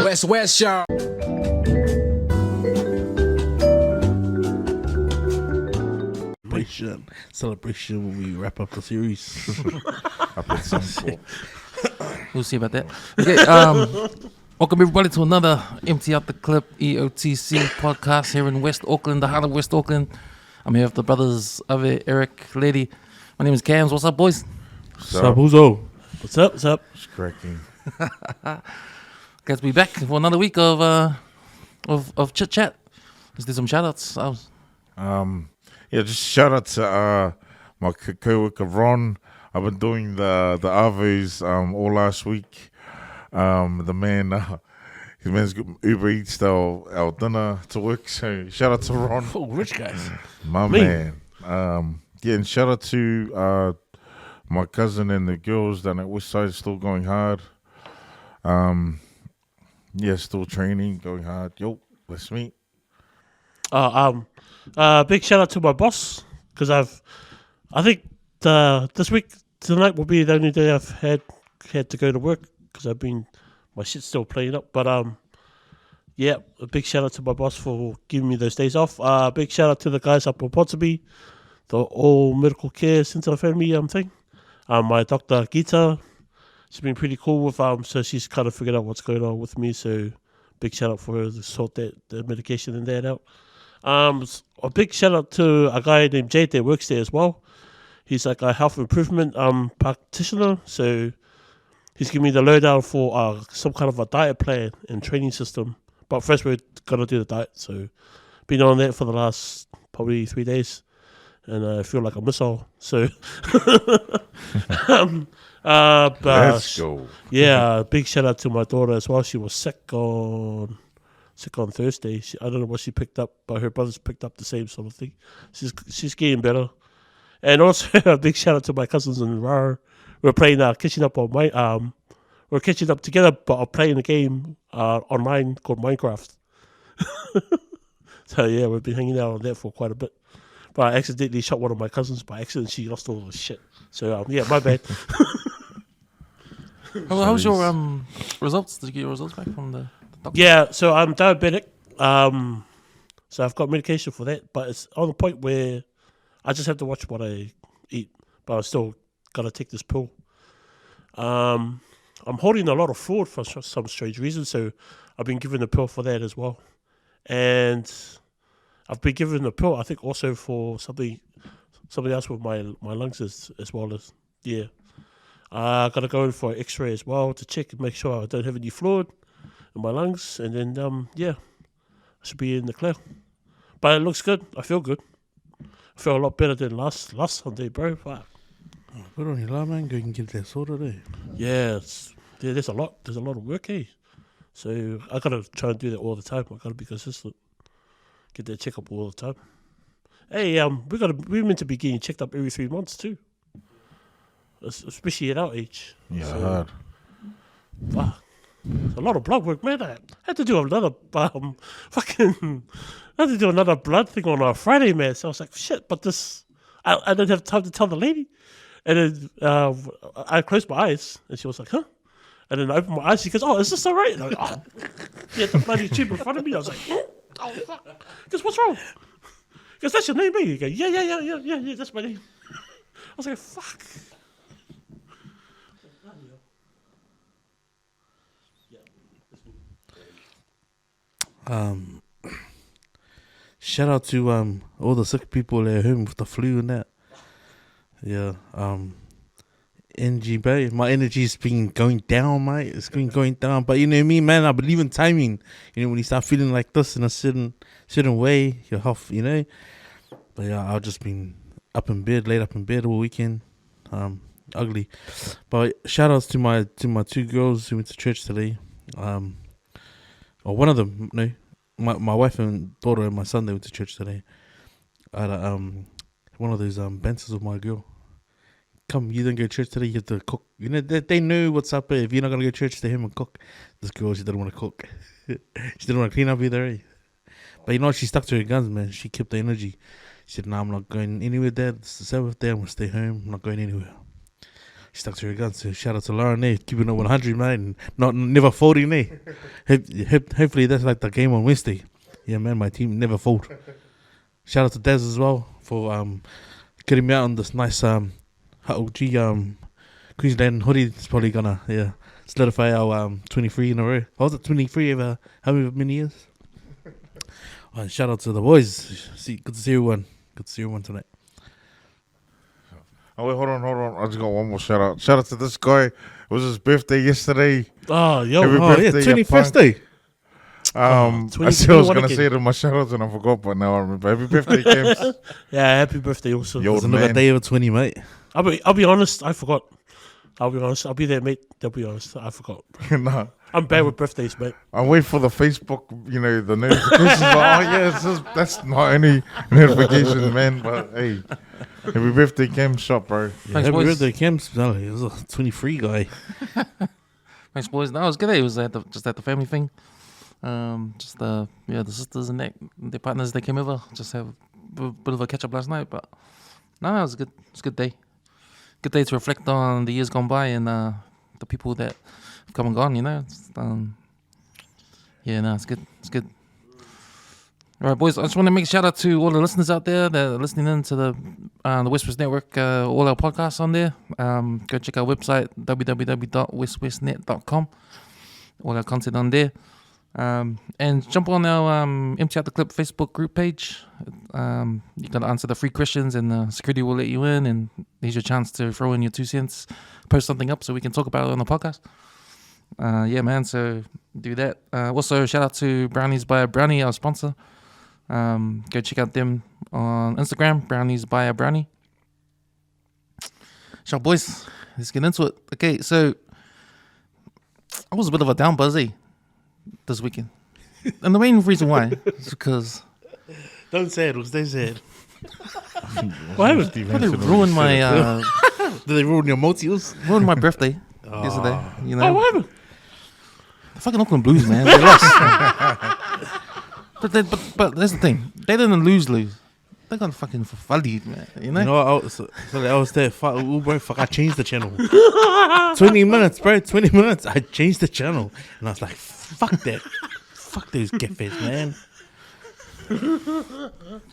WesWes Show. Celebration when we wrap up the series. I put some for. We'll see about that. Okay, welcome everybody to another Empty Out the Clip EOTC podcast here in West Auckland, the heart of West Auckland. I'm here with the brothers Ave, Eric, Leti. My name is Cams. What's up, boys? What's up, Uzo? What's up? What's up? It's cracking. Glad to be back for another week of chit chat. Let's do some shout outs. Yeah, just shout out to my co-worker Ron. I've been doing the Aves all last week. The man, his man's got Uber Eats our dinner to work. So shout out to Ron. Oh, rich guys. My man. Yeah, and shout out to my cousin and the girls down at Westside, still going hard. Yeah, still training, going hard. Yo, that's me. Big shout out to my boss because I think this week tonight will be the only day I've had to go to work because my shit's still playing up. But yeah, a big shout out to my boss for giving me those days off. Big shout out to the guys up in Opotiki, the all medical care centre family thing. My doctor Gita, she's been pretty cool with so she's kind of figured out what's going on with me. So big shout out for her to sort the medication and that out. A big shout out to a guy named Jade that works there as well. He's like a health improvement practitioner, so he's giving me the lowdown for some kind of a diet plan and training system. But first we're gonna do the diet, so been on that for the last probably 3 days, and I feel like a missile. So, Let's go. Yeah, big shout out to my daughter as well. She was sick on Thursday. I don't know what she picked up, but her brothers picked up the same sort of thing. She's getting better. And also a big shout out to my cousins in Rara. We're playing catching up on we're catching up together, but I'm playing a game online called Minecraft. So yeah, we've been hanging out on that for quite a bit. But I accidentally shot one of my cousins by accident. She lost all the shit. So yeah, my bad. How was your results? Did you get your results back from the doctor? Yeah, so I'm diabetic. So I've got medication for that, but it's on the point where I just have to watch what I eat, but I still gotta take this pill. I'm holding a lot of food for some strange reason, so I've been given a pill for that as well. And I've been given a pill, I think, also for something else with my lungs as well as, yeah. I gotta go in for an X-ray as well to check and make sure I don't have any fluid in my lungs, and then yeah, I should be in the clear. But it looks good. I feel good. I feel a lot better than last Sunday, bro. Fuck. Good on you, man. Go and get that sorted, eh? Yeah, there's a lot. There's a lot of work, eh? So I gotta try and do that all the time. I gotta be consistent. Get that checkup all the time. Hey, we're meant to be getting checked up every 3 months too, especially at our age. Yeah, So, hard. Fuck. It's a lot of blood work, man. I had to do another blood thing on a Friday, man. So I was like, shit, but this, I didn't have time to tell the lady. And then I closed my eyes, and she was like, huh? And then I opened my eyes, she goes, oh, is this all right? And I'm like, oh. She had the bloody tube in front of me. I was like, oh, fuck. He goes, what's wrong? He goes, that's your name, mate? He goes, yeah, that's my name. I was like, fuck. Shout out to all the sick people at home with the flu and that. Yeah, energy, bro. My energy's been going down, mate. It's been going down. But you know me, man, I believe in timing. You know, when you start feeling like this in a certain way, your health, you know. But yeah, I've just been laid up in bed all weekend. Ugly. But shout outs to my 2 girls who went to church today. Or one of them, no. My wife and daughter and my son, they went to church today. I had one of those banters with my girl. Come, you don't go to church today, you have to cook. You know, they know what's up. If you're not going to go to church, stay home and cook. This girl, she didn't want to cook. She didn't want to clean up either, eh? But you know what? She stuck to her guns, man. She kept the energy. She said, nah, I'm not going anywhere, Dad. It's the Sabbath day. I'm going to stay home. I'm not going anywhere. stuck to her guns. So shout out to Lauren there, keeping it 100, man, and never folding there. Hopefully that's like the game on Wednesday. Yeah, man, my team never fold. Shout out to Daz as well for getting me out on this nice Queensland hoodie. It's probably gonna solidify our 23 in a row. I was at 23 over how many years? And shout out to the boys. Good to see everyone. Good to see everyone tonight. Oh wait, hold on. I just got one more shout out. Shout out to this guy. It was his birthday yesterday. Oh, yo. Happy birthday, 21st day. I said I was gonna say it in my shout outs and I forgot, but now I remember. Happy birthday, James. Yeah, happy birthday also. Yo, There's another man. day over 20, mate. I'll be honest, I forgot. I'll be honest. I'll be there, mate. I'll be honest. I forgot. Nah, I'm bad with birthdays, mate. I wait for the Facebook, the notifications. That's not any notification, man. But hey, happy birthday, Cam Shop, bro. Thanks, Happy boys. birthday, Kim. He was a 23 guy. Thanks, boys. No, it was good. It was just at the family thing. The sisters and their partners, they came over. Just have a bit of a catch up last night, but no, it was good. It's a good day. Good day to reflect on the years gone by and the people that have come and gone. It's good. It's good. All right, boys. I just want to make a shout out to all the listeners out there that are listening in to the WesWes Network, all our podcasts on there. Go check our website www.weswesnet.com. All our content on there. And jump on our Empty Out the Clip Facebook group page. You got to answer the 3 questions and security will let you in, and here's your chance to throw in your 2 cents, post something up so we can talk about it on the podcast. So do that. Also shout out to Brownies by a Brownie, our sponsor. Go check out them on Instagram, Brownies by a Brownie. So boys, let's get into it. Okay, so I was a bit of a down buzzy this weekend. And the main reason why is because Don't say it, stay sad. What happened? Steve they Hansen ruined already said it. my Did they ruin your motives? ruined my birthday yesterday. Oh, what happened? The fucking Auckland Blues, man, they lost. But that's the thing. They didn't lose. They got fucking fuddied, man. You know? You know what? I was there. Fuck, I changed the channel. 20 minutes, bro. 20 minutes. I changed the channel. And I was like, fuck that. Fuck those geffers, man.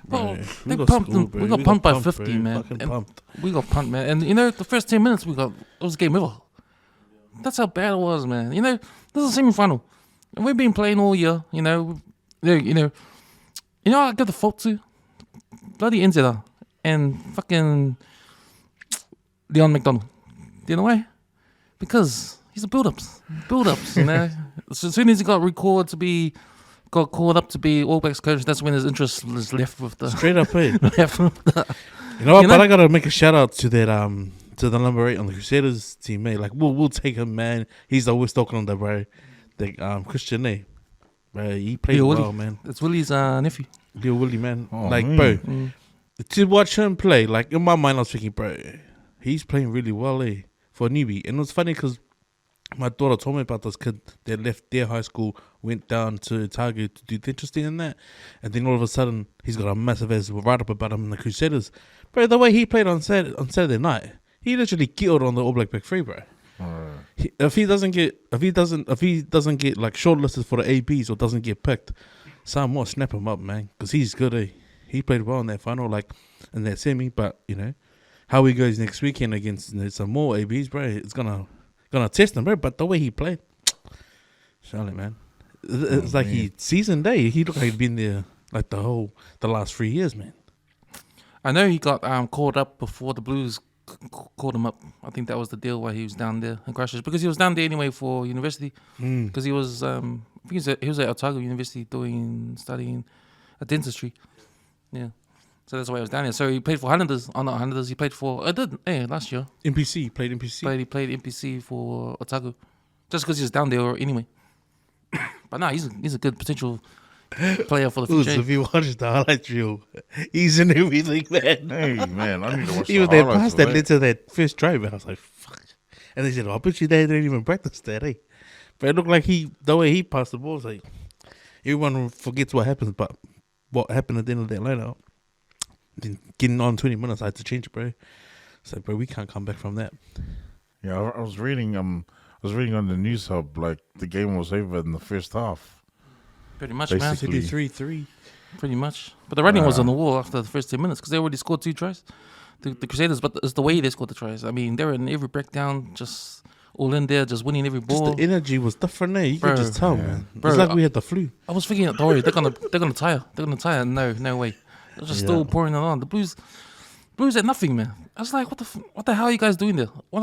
Bro, we they got pumped schooled, them. bro. We got pumped by bro. 50, man. Fucking And pumped. we got pumped, man. And the first 10 minutes it was game over. That's how bad it was, man. This is a semi-final. And we've been playing all year, I got the fault to? Bloody NZR and fucking Leon McDonald. Do you know why? Because he's a build-ups, So as soon as he got called up to be All Blacks coach, that's when his interest was left with the Straight up, hey. left with the, You know what? You But know? I gotta make a shout out to that to the number 8 on the Crusaders team, mate. Like we'll take him, man. He's the West Auckland, bro. The Christian, bro. He played Leo well, Willie. man. It's Willie's nephew. Leo Willie, man. Oh, like, man. bro, to watch him play, like in my mind, I was thinking, bro, he's playing really well, for a newbie. And it was funny because my daughter told me about this kid that left their high school, went down to Otago to do dentistry and that, and then all of a sudden he's got a massive ass write up about him in the Crusaders. Bro, the way he played on Saturday night, he literally killed on the All Black back 3, bro. If he doesn't get like shortlisted for the ABs or doesn't get picked, some more snap him up, man, because he's good. He played well in that final, like in that semi. But how he goes next weekend against some more ABs, bro, it's gonna test him, bro. But the way he played, Charlotte, man, it's like he seasoned day. He looked like he'd been there like the last 3 years, man. I know he got called up before the Blues called him up. I think that was the deal why he was down there in Christchurch, because he was down there anyway for university. Because he was, I think he was at Otago University studying dentistry. Yeah, so that's why he was down there. So he played for Highlanders. Oh, not Highlanders. He played for last year. NPC played NPC. He played NPC for Otago, just because he was down there anyway. But nah, he's a good potential player for the Ooh, future. so if you watch the highlight reel, he's in everything, man. Hey, man, I need to watch He the was that highlights pass of that that. led to that first drive, and I was like, fuck. And they said, I bet you they didn't even practice that, But it looked like the way he passed the ball was like, everyone forgets what happens, but what happened at the end of that lineup. Then getting on 20 minutes, I had to change it, bro. So, bro, we can't come back from that. Yeah, I was reading. I was reading on the news hub like the game was over in the first half. Pretty much, Basically. man. 3-3. Pretty much. But the writing was on the wall after the first 10 minutes because they already scored 2 tries. The Crusaders, but it's the way they scored the tries. I mean, they were in every breakdown, just all in there, just winning every Just ball. the energy was different there. You Bro, could just tell, yeah. man. Bro, it's like we had the flu. I was thinking, don't worry, they're gonna tire. They're gonna tire. No way. They're just still pouring it on. The Blues had nothing, man. I was like, what the hell are you guys doing there? Why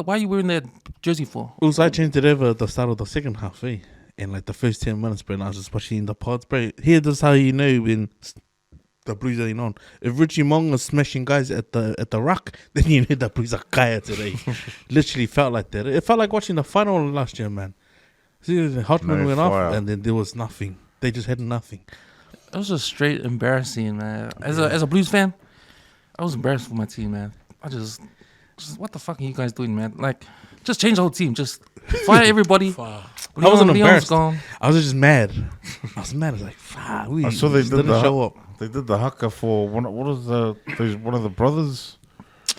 are you wearing that jersey for? Also, I changed it over at the start of the second half, eh? And like the first 10 minutes, bro, and I was just watching the pods, bro. Here, this is how you know when the Blues ain't on. If Richie Mong was smashing guys at the ruck, then you know the Blues are kaya today. Literally felt like that. It felt like watching the final last year, man. See, Hotman No went fire. off, and then there was nothing. They just had nothing. It was just straight embarrassing, man. As a Blues fan, I was embarrassed for my team, man. I just what the fuck are you guys doing, man? Like, just change the whole team. Just fire everybody. I wasn't embarrassed. Gone. I was just mad. I was mad. I was like, fuck, we I saw they just did didn't show up. They did the haka for one of the brothers.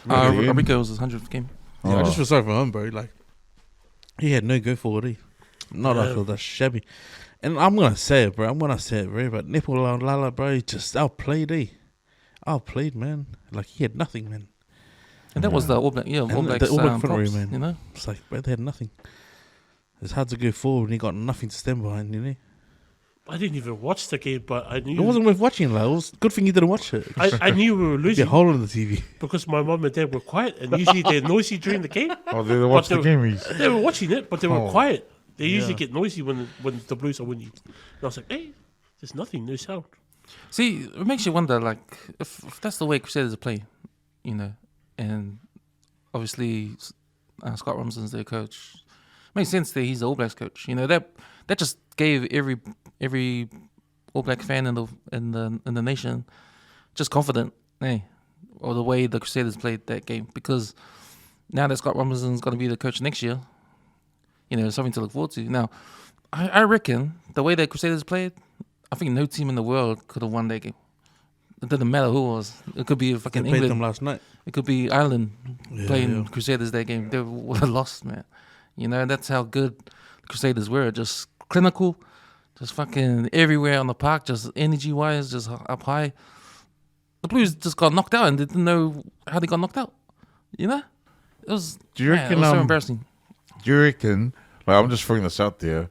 Really? Rico was his 100th game. Yeah, I just Oh. feel sorry for him, bro. Like, he had no go for it. Not I feel that shabby. And I'm gonna say it, bro. But Nipple Lala, bro, he just outplayed, Outplayed, man. Like, he had nothing, man. And that was the All Black, All And Blacks the All Black front props, row, man. you know? It's like, bro, they had nothing. It's hard to go forward when you got nothing to stand behind, you know? I didn't even watch the game, but I knew It wasn't worth watching, like. It was good thing you didn't watch it. I knew we were Be a losing hole in the TV. because my mom and dad were quiet, and usually they're noisy during the game. Oh, they watched the they- game. They were watching it, but they were Oh. quiet. They usually Yeah. get noisy when the Blues are winning. And I was like, hey, there's nothing, no sound. See, it makes you wonder, like, if that's the way Crusaders are playing, you know, and obviously Scott Robinson's their coach. Makes sense that he's the All Blacks coach. You know, that just gave every All Black fan in the nation just confident, or the way the Crusaders played that game, because now that Scott Robinson's going to be the coach next year, you know, something to look forward to. Now, I reckon the way that Crusaders played, I think no team in the world could have won that game. It didn't matter who it was. It could be They fucking played England. them last night. It could be Ireland playing yeah. Crusaders that game. They would have lost, man. You know, that's how good the Crusaders were. Just clinical, just fucking everywhere on the park, just energy-wise, just up high. The Blues just got knocked out and they didn't know how they got knocked out. You know? It was, Do you man, reckon? it was so embarrassing. Do you reckon? Like, I'm just throwing this out there.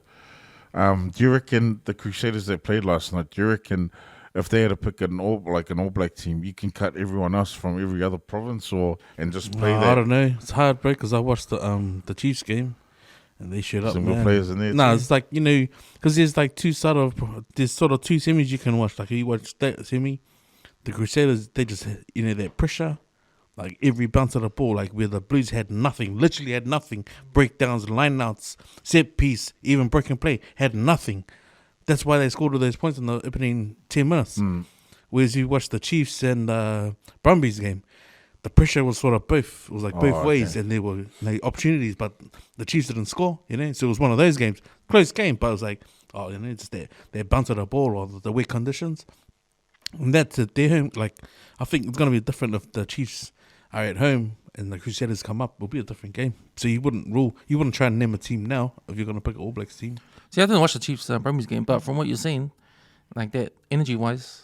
Do you reckon the Crusaders that played last night? Do you reckon if they had to pick an All Black team, you can cut everyone else from every other province, and just play I that don't know. It's hard, bro, because I watched the Chiefs game, and they showed up, single man. players in there? Nah, too? it's like, you know, because there's like there's sort of two semis you can watch. Like, you watch that semi, the Crusaders, they just, you know, that pressure, like every bounce of the ball, like where the Blues had nothing, literally had nothing. Breakdowns, lineouts, set piece, even breaking play, had nothing. That's why they scored all those points in the opening 10 minutes. Whereas you watch the Chiefs and Brumbies game, the pressure was sort of both. It was like both okay. ways, and there were opportunities, but the Chiefs didn't score, you know. So it was one of those games, close game, but it was like, oh, you know, it's their bounce of the ball or the wet conditions. And that's it. They're home. Like, I think it's gonna be different if the Chiefs are at home and the Crusaders come up. It'll be a different game. So you wouldn't try and name a team now if you're gonna pick an All Blacks team. See, I didn't watch the Chiefs Brumbies game, but from what you're saying, like that energy-wise,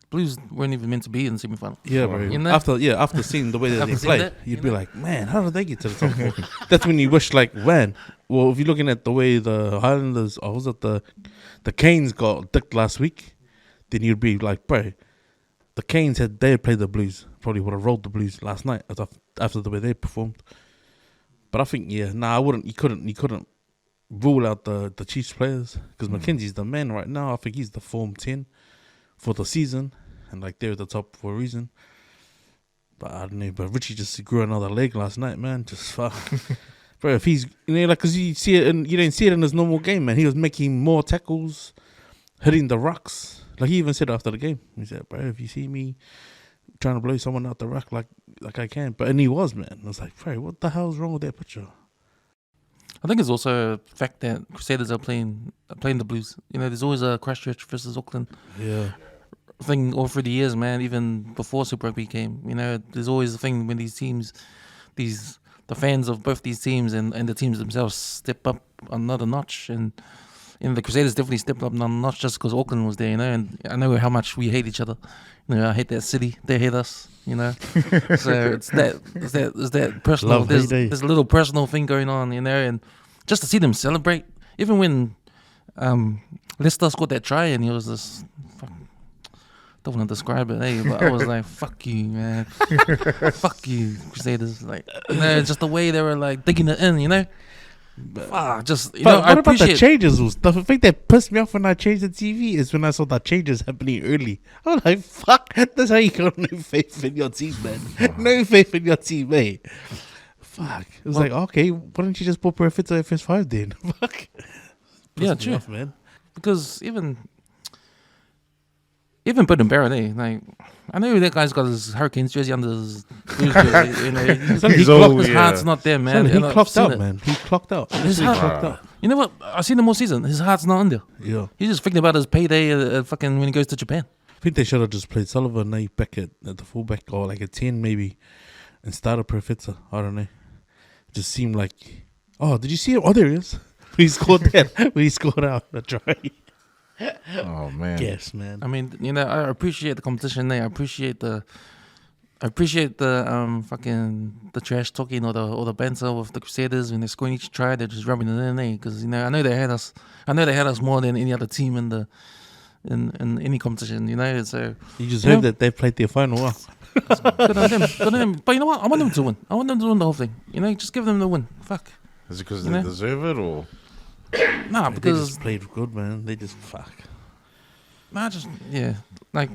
Blues weren't even meant to be in the semi-final. Yeah, bro. You know? After seeing the way that After they seeing play, that, you'd you be know? like, man, how did they get to the top four? That's when you wish, like, man. Well, if you're looking at the way the Highlanders, or was it the Canes got dicked last week, then you'd be like, bro, the Canes had played the Blues, probably would have rolled the Blues last night after the way they performed. But I think, I wouldn't. You couldn't rule out the Chiefs players because McKenzie's the man right now. I think he's the form 10 for the season, and like they're at the top for a reason. But I don't know. But Richie just grew another leg last night, man. Just fuck, bro. If he's because you see it and you don't see it in his normal game, man. He was making more tackles, hitting the rucks. Like he even said after the game, he said, "Bro, if you see me trying to blow someone out the ruck like I can," and he was, man. I was like, "Bro, what the hell's wrong with that picture?" I think it's also a fact that Crusaders are playing the Blues. You know, there's always a Christchurch versus Auckland Yeah, thing all through the years, man. Even before Super Rugby came, you know, there's always a thing when these teams, the the fans of both these teams and the teams themselves step up another notch. And the Crusaders definitely stepped up another notch just because Auckland was there, and I know how much we hate each other. I hate that city. They hate us, So it's that personal. Love, there's hate, eh? a little personal thing going on, and just to see them celebrate, even when Leicester scored that try and he was this. Don't want to describe it, but I was like, "Fuck you, man! Fuck you, Crusaders!" Like, just the way they were like digging it in, just But I what about the appreciate. changes? The thing that pissed me off when I changed the TV is when I saw the changes happening early. I was like, fuck, that's how you got no faith in your team, man. No faith in your team, mate. Fuck. It was like, okay, why don't you just put Perfecto FS5 then? Fuck. Yeah, Pissed me true. off, man. Because even Bud and Barrett, like, I know that guy's got his Hurricanes jersey under his Blues jersey. Son, He's His old, heart's not there, man. Son, he And I've clocked seen out, it. man. He clocked out. His He heart- clocked out. You know what? I've seen him all season. His heart's not in there. Yeah. He's just thinking about his payday fucking when he goes to Japan. I think they should have just played Sullivan now back at the fullback or like a 10 maybe and started Perfecto. I don't know. It just seemed like, oh, did you see him? Oh, there he is. He scored that. When he scored out the try. Oh man. Yes, man. I mean, I appreciate the competition there. I appreciate the fucking the trash talking or the banter with the Crusaders when they're scoring each try. They're just rubbing it in there because I know they had us. I know they had us more than any other team in any competition. So You just Yeah. heard that they played their final. Wow. good on them. Good on them. But you know what? I want them to win. I want them to win the whole thing. Just give them the win. Fuck. Is it because You they know? deserve it or? Nah, They because just played good, man. They just fuck. like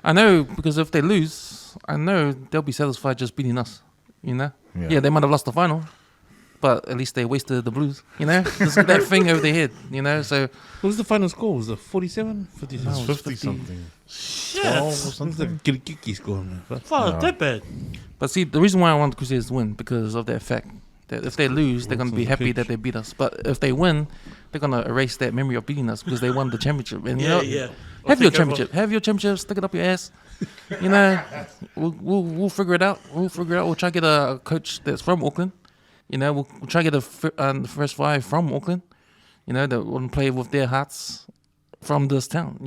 I know because if they lose, I know they'll be satisfied just beating us. Yeah, they might have lost the final, but at least they wasted the Blues. Just that thing over their head. So What was the final score? Was it 47? 56? It's No, 50 50. something. Shit. 12 or It was something. the Kirikiki score, man. Fuck. Fuck, that bad. But see, the reason why I want the Crusaders to win because of that fact that if they lose, they're going to be happy that they beat us. But if they win, they're going to erase that memory of beating us because they won the championship. And Yeah. have your championship. Have your championship. Stick it up your ass. We'll figure it out. We'll try to get a coach that's from Auckland. We'll try to get the first five from Auckland. That want to play with their hearts from this town.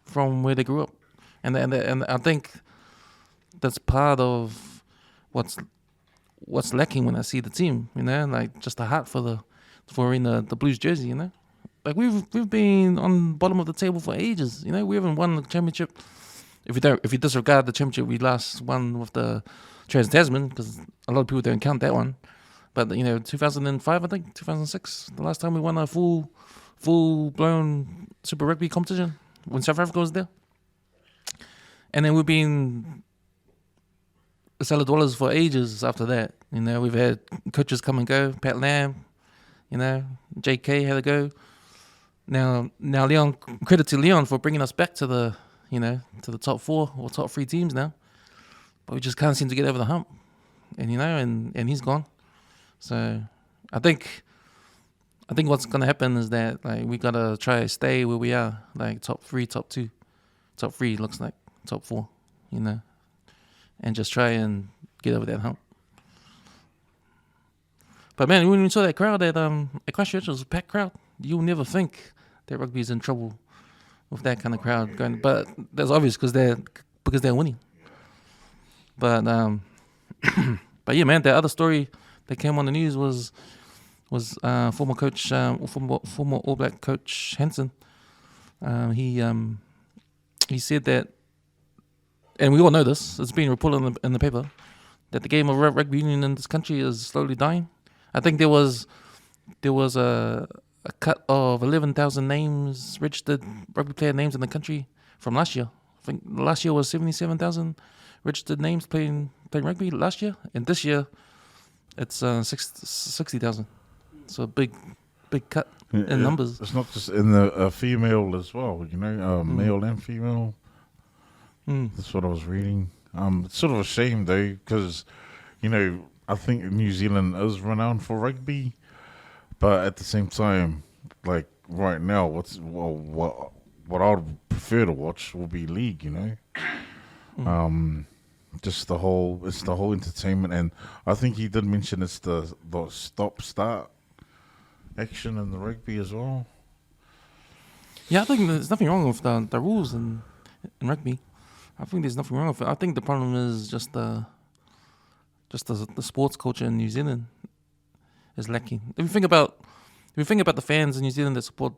From where they grew up. And I think that's part of what's lacking when I see the team, like just a heart for in the Blues jersey, Like we've been on the bottom of the table for ages, We haven't won the championship. If you disregard the championship we last won with the Trans-Tasman, because a lot of people don't count that one. But 2005, I think 2006, the last time we won a full blown Super Rugby competition when South Africa was there. And then we've been salad dwellers for ages after that. We've had coaches come and go. Pat Lam, JK had to go. Now Leon, credit to Leon for bringing us back to the top 4 or top 3 teams now. But we just can't seem to get over the hump. And he's gone. So I think what's gonna happen is that we gotta try to stay where we are, like top 3, top 2. Top 3 looks like top 4, and just try and get over that hump. But man, when we saw that crowd at Christchurch, it was a packed crowd. You'll never think that rugby is in trouble with that kind of crowd going. But that's obvious because they're winning. But but yeah, man, the other story that came on the news was former coach, former All Black coach Hansen. He said that, and we all know this, it's been reported in the paper, that the game of rugby union in this country is slowly dying. I think there was a cut of 11,000 names, registered rugby player names in the country from last year. I think last year was 77,000 registered names playing rugby last year, and this year it's 60,000. So a big cut in numbers. It's not just in the female as well, male and female. That's what I was reading. It's sort of a shame though, because I think New Zealand is renowned for rugby, but at the same time, like right now, what I would prefer to watch will be league. just it's the whole entertainment, and I think he did mention it's the stop start action in the rugby as well. Yeah, I think there's nothing wrong with the rules in rugby. I think there's nothing wrong with it. I think the problem is just the sports culture in New Zealand is lacking. If you think about the fans in New Zealand that support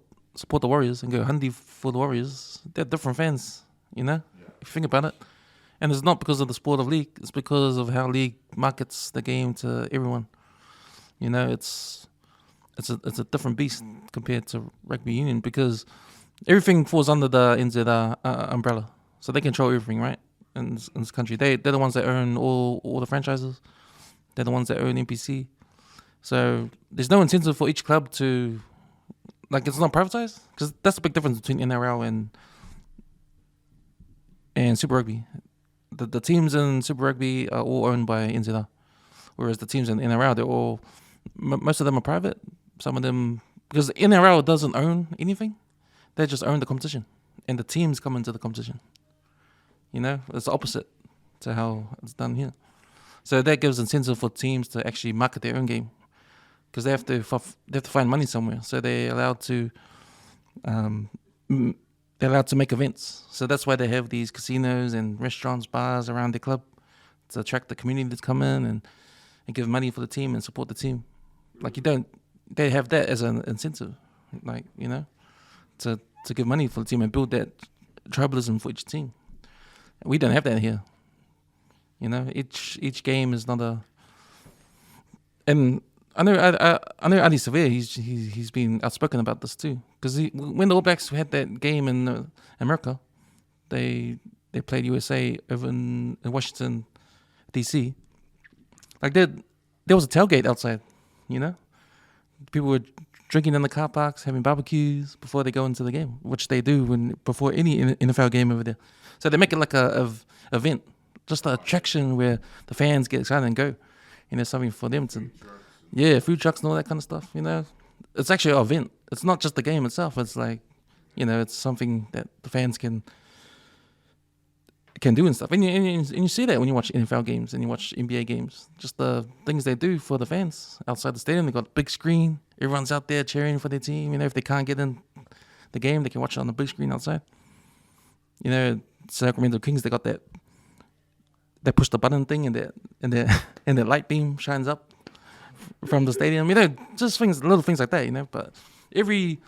the Warriors and go handy for the Warriors, they're different fans, you know. Yeah. If you think about it, and it's not because of the sport of league; it's because of how league markets the game to everyone. You know, it's a different beast compared to rugby union because everything falls under the NZ umbrella, so they control everything, right? In this country, they're the ones that own all the franchises. They're the ones that own NPC. So there's no incentive for each club to, like, it's not privatized, because that's the big difference between NRL and Super Rugby. The teams in Super Rugby are all owned by NZR, whereas the teams in NRL, they're all, most of them are private. Some of them, because NRL doesn't own anything, they just own the competition, and the teams come into the competition. You know, it's the opposite to how it's done here. So that gives incentive for teams to actually market their own game, because they have to find money somewhere. So they're allowed to make events. So that's why they have these casinos and restaurants, bars around their club to attract the community to come in and give money for the team and support the team. Like, they have that as an incentive, like, you know, to give money for the team and build that tribalism for each team. We don't have that here. You know, each game is not a. And I know Ali Severe. He's been outspoken about this too. Because when the All Blacks had that game in America, they played USA over in Washington, D.C. Like, there was a tailgate outside. You know, people were drinking in the car parks, having barbecues before they go into the game, which they do before any NFL game over there. So they make it like a event, just an attraction where the fans get excited and go. You know, something for them to, food trucks and all that kind of stuff. You know, it's actually an event. It's not just the game itself. It's like, you know, it's something that the fans can do and stuff. And you see that when you watch NFL games and you watch NBA games. Just the things they do for the fans outside the stadium. They got a big screen. Everyone's out there cheering for their team. You know, if they can't get in the game, they can watch it on the big screen outside. You know, Sacramento Kings, they got that. They push the button thing and the light beam shines up from the stadium. You know, just little things like that. You know, but every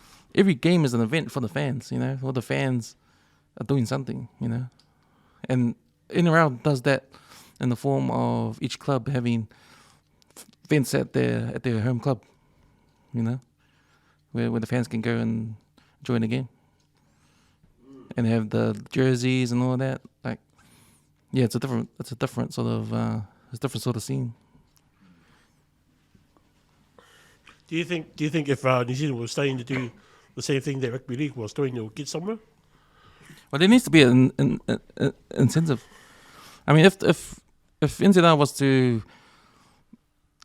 game is an event for the fans. You know, or the fans are doing something. You know, and NRL does that in the form of each club having events at their home club. You know, where the fans can go and join the game. And they have the jerseys and all that. Like, yeah, it's a different sort of scene. Do you think if New Zealand was starting to do the same thing that Rugby League was doing, it would get somewhere? Well, there needs to be an incentive. I mean, if NZR was to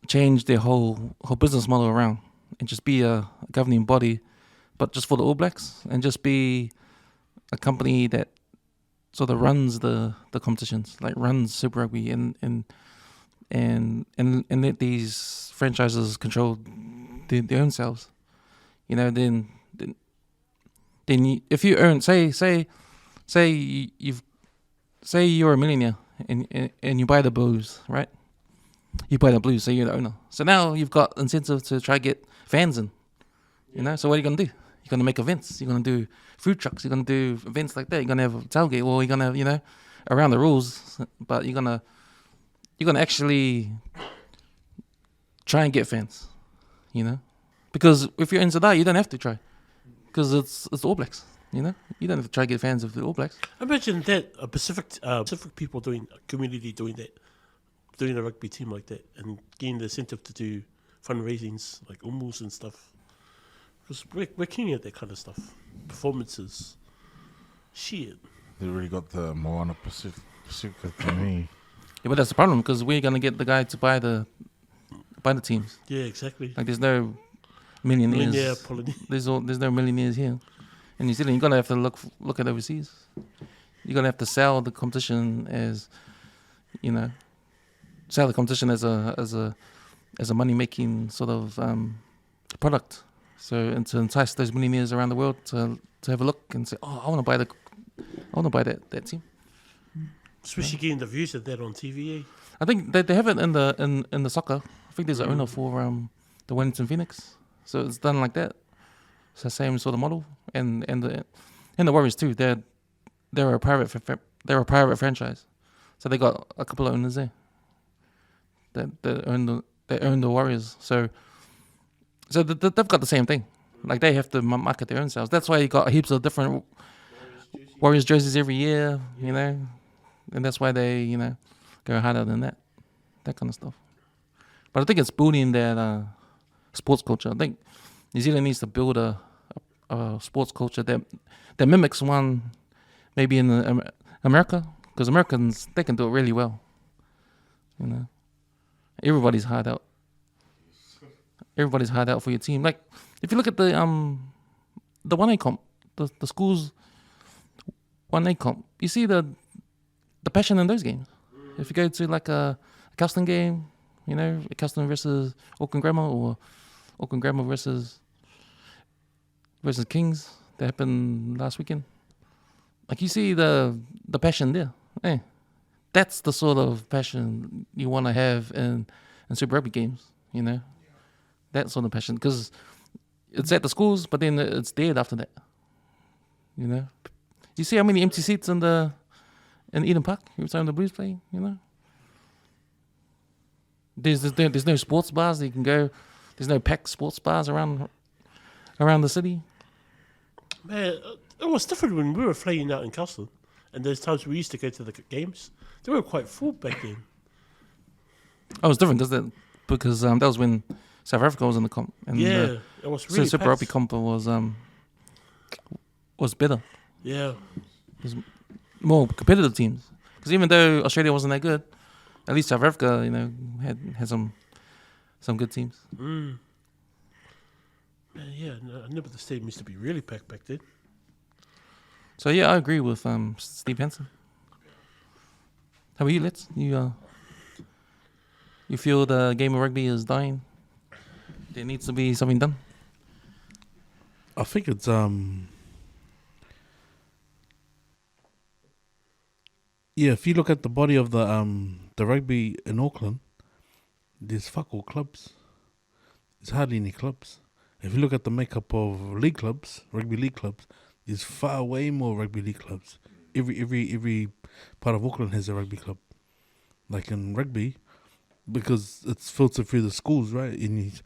change their whole business model around and just be a governing body, but just for the All Blacks, and just be a company that sort of runs the competitions, like runs Super Rugby, and let these franchises control their own selves. You know, then if you earn, say you're a millionaire and you buy the Blues, right? You buy the Blues, so you're the owner. So now you've got incentive to try to get fans in. You know, so what are you gonna do? You're going to make events. You're going to do food trucks. You're going to do events like that. You're going to have a tailgate. Or you're going to, you know, around the rules. But you're going to actually try and get fans, you know. Because if you're into that, you don't have to try. Because it's All Blacks, you know. You don't have to try to get fans of the All Blacks. Imagine that, Pacific people community doing that, doing a rugby team like that, and getting the incentive to do fundraisings like umus and stuff. Because we're keen at that kind of stuff. Performances. Shit. They really got the Moana Pacifica to me. Yeah, but that's the problem, because we're going to get the guy to buy the teams. Yeah, exactly. Like, there's no millionaires. There's no millionaires here. In New Zealand, you're going to have to look at overseas. You're going to have to sell the competition as sell the competition as a money making sort of product. So and to entice those millionaires around the world to have a look and say, oh, I want to buy that team. Especially getting the views of that on TV. I think they have it in the soccer. I think there's an owner for the Wellington Phoenix, so it's done like that. It's the same sort of model, and the Warriors too. They're a private franchise, so they got a couple of owners there that own the Warriors. So they've got the same thing. Like they have to market their own sales. That's why you got heaps of different Warriors jerseys every year, and that's why they go harder than that kind of stuff. But I think it's building that sports culture. I think New Zealand needs to build a sports culture that mimics one maybe in America, because Americans, they can do it really well. Everybody's hard out. Everybody's hard out for your team. Like if you look at the 1A comp, the schools 1A comp, you see the passion in those games. If you go to like a Custom game, Custom versus Auckland Grammar or Auckland Grammar versus Kings that happened last weekend. Like you see the passion there. Hey, that's the sort of passion you want to have in Super Rugby games, That sort of passion, because it's at the schools, but then it's dead after that. You see how many empty seats in Eden Park every time the Blues play, There's no sports bars that you can go. There's no packed sports bars around the city. Man, it was different when we were playing out in Castle, and there's times we used to go to the games. They were quite full back then. Oh, it was different because that was when South Africa was in the comp. And it was really Super Rugby comp was better. Yeah. There's more competitive teams. Because even though Australia wasn't that good, at least South Africa, had some good teams. Man, yeah, I remember the stadium used to be really packed back then. So yeah, I agree with Steve Hansen. How about you, Let's? You feel the game of rugby is dying? There needs to be something done? I think it's if you look at the body of the rugby in Auckland, there's fuck all clubs. There's hardly any clubs. If you look at the makeup of league clubs, rugby league clubs, there's far way more rugby league clubs. Every part of Auckland has a rugby club. Like in rugby, because it's filtered through the schools, right? And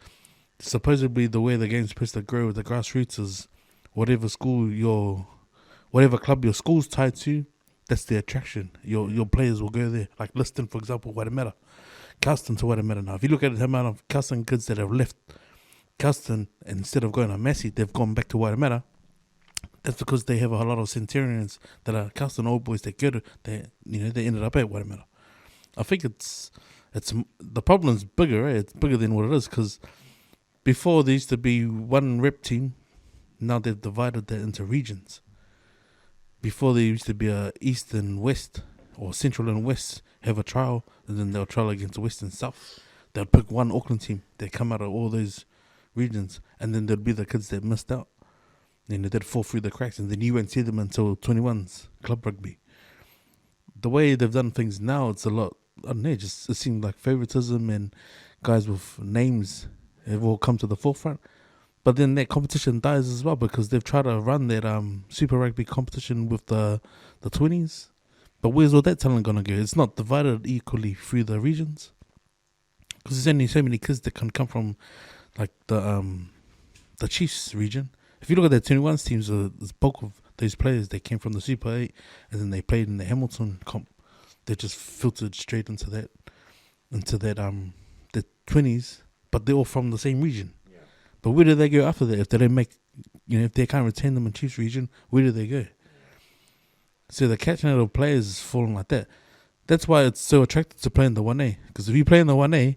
supposedly the way the game's supposed to grow with the grassroots is whatever club your school's tied to, that's the attraction. Your players will go there. Like Liston, for example, Waitemata. Carlton to Waitemata now. If you look at the amount of Carlton kids that have left Carlton, instead of going to Massey, they've gone back to Waitemata. That's because they have a lot of Centurions that are Carlton old boys that go to, they ended up at Waitemata. I think it's the problem's bigger, right? It's bigger than what it is, because before there used to be one rep team, now they've divided that into regions. Before there used to be a East and West, or Central and West, have a trial, and then they'll trial against West and South. They'll pick one Auckland team. They come out of all those regions, and then there'll be the kids that missed out. And they'd fall through the cracks, and then you won't see them until 21s, club rugby. The way they've done things now, it's a lot, I don't know, it seems like favoritism, and guys with names have all come to the forefront. But then that competition dies as well, because they've tried to run that Super Rugby competition with the 20s. But where's all that talent going to go? It's not divided equally through the regions. Because there's only so many kids that can come from like the Chiefs region. If you look at the 21s teams, the bulk of those players, they came from the Super 8, and then they played in the Hamilton comp. They just filtered straight into that the 20s, but they're all from the same region. Yeah. But where do they go after that? If they don't make, if they can't retain them in Chiefs region, where do they go? So the catching out of players is falling like that. That's why it's so attractive to play in the 1A. Because if you play in the 1A,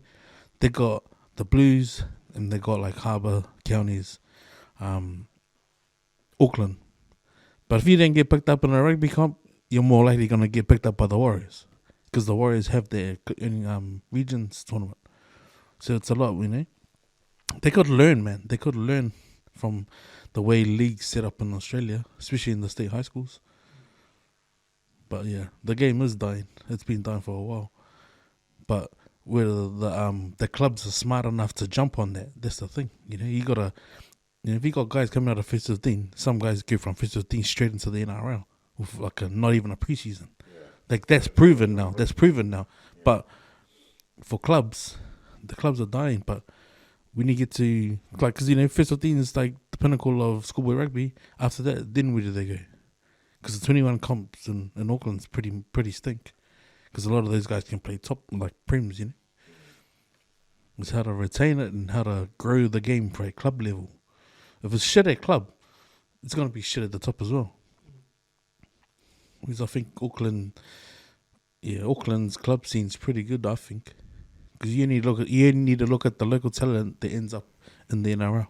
they got the Blues, and they got like Harbour, Counties, Auckland. But if you didn't get picked up in a rugby comp, you're more likely going to get picked up by the Warriors. because the Warriors have their regions tournament. So it's a lot, you know. They could learn, man. They could learn from the way leagues set up in Australia, especially in the state high schools. But yeah, the game is dying. It's been dying for a while. But whether the clubs are smart enough to jump on that, that's the thing. You know, you gotta. You know, if you got guys coming out of First 15, some guys go from First 15 straight into the NRL with like not even a preseason. Like that's proven now. But for clubs, the clubs are dying. But we need to get to like, because you know, First 15 is like the pinnacle of schoolboy rugby. After that, then where do they go? Because the 21 comps in Auckland's pretty stink. Because a lot of those guys can play top like prems, you know. It's how to retain it and how to grow the game for a club level. If it's shit at club, it's gonna be shit at the top as well. Because I think Auckland's club scene's pretty good. I think because you need to look at the local talent that ends up in the NRL,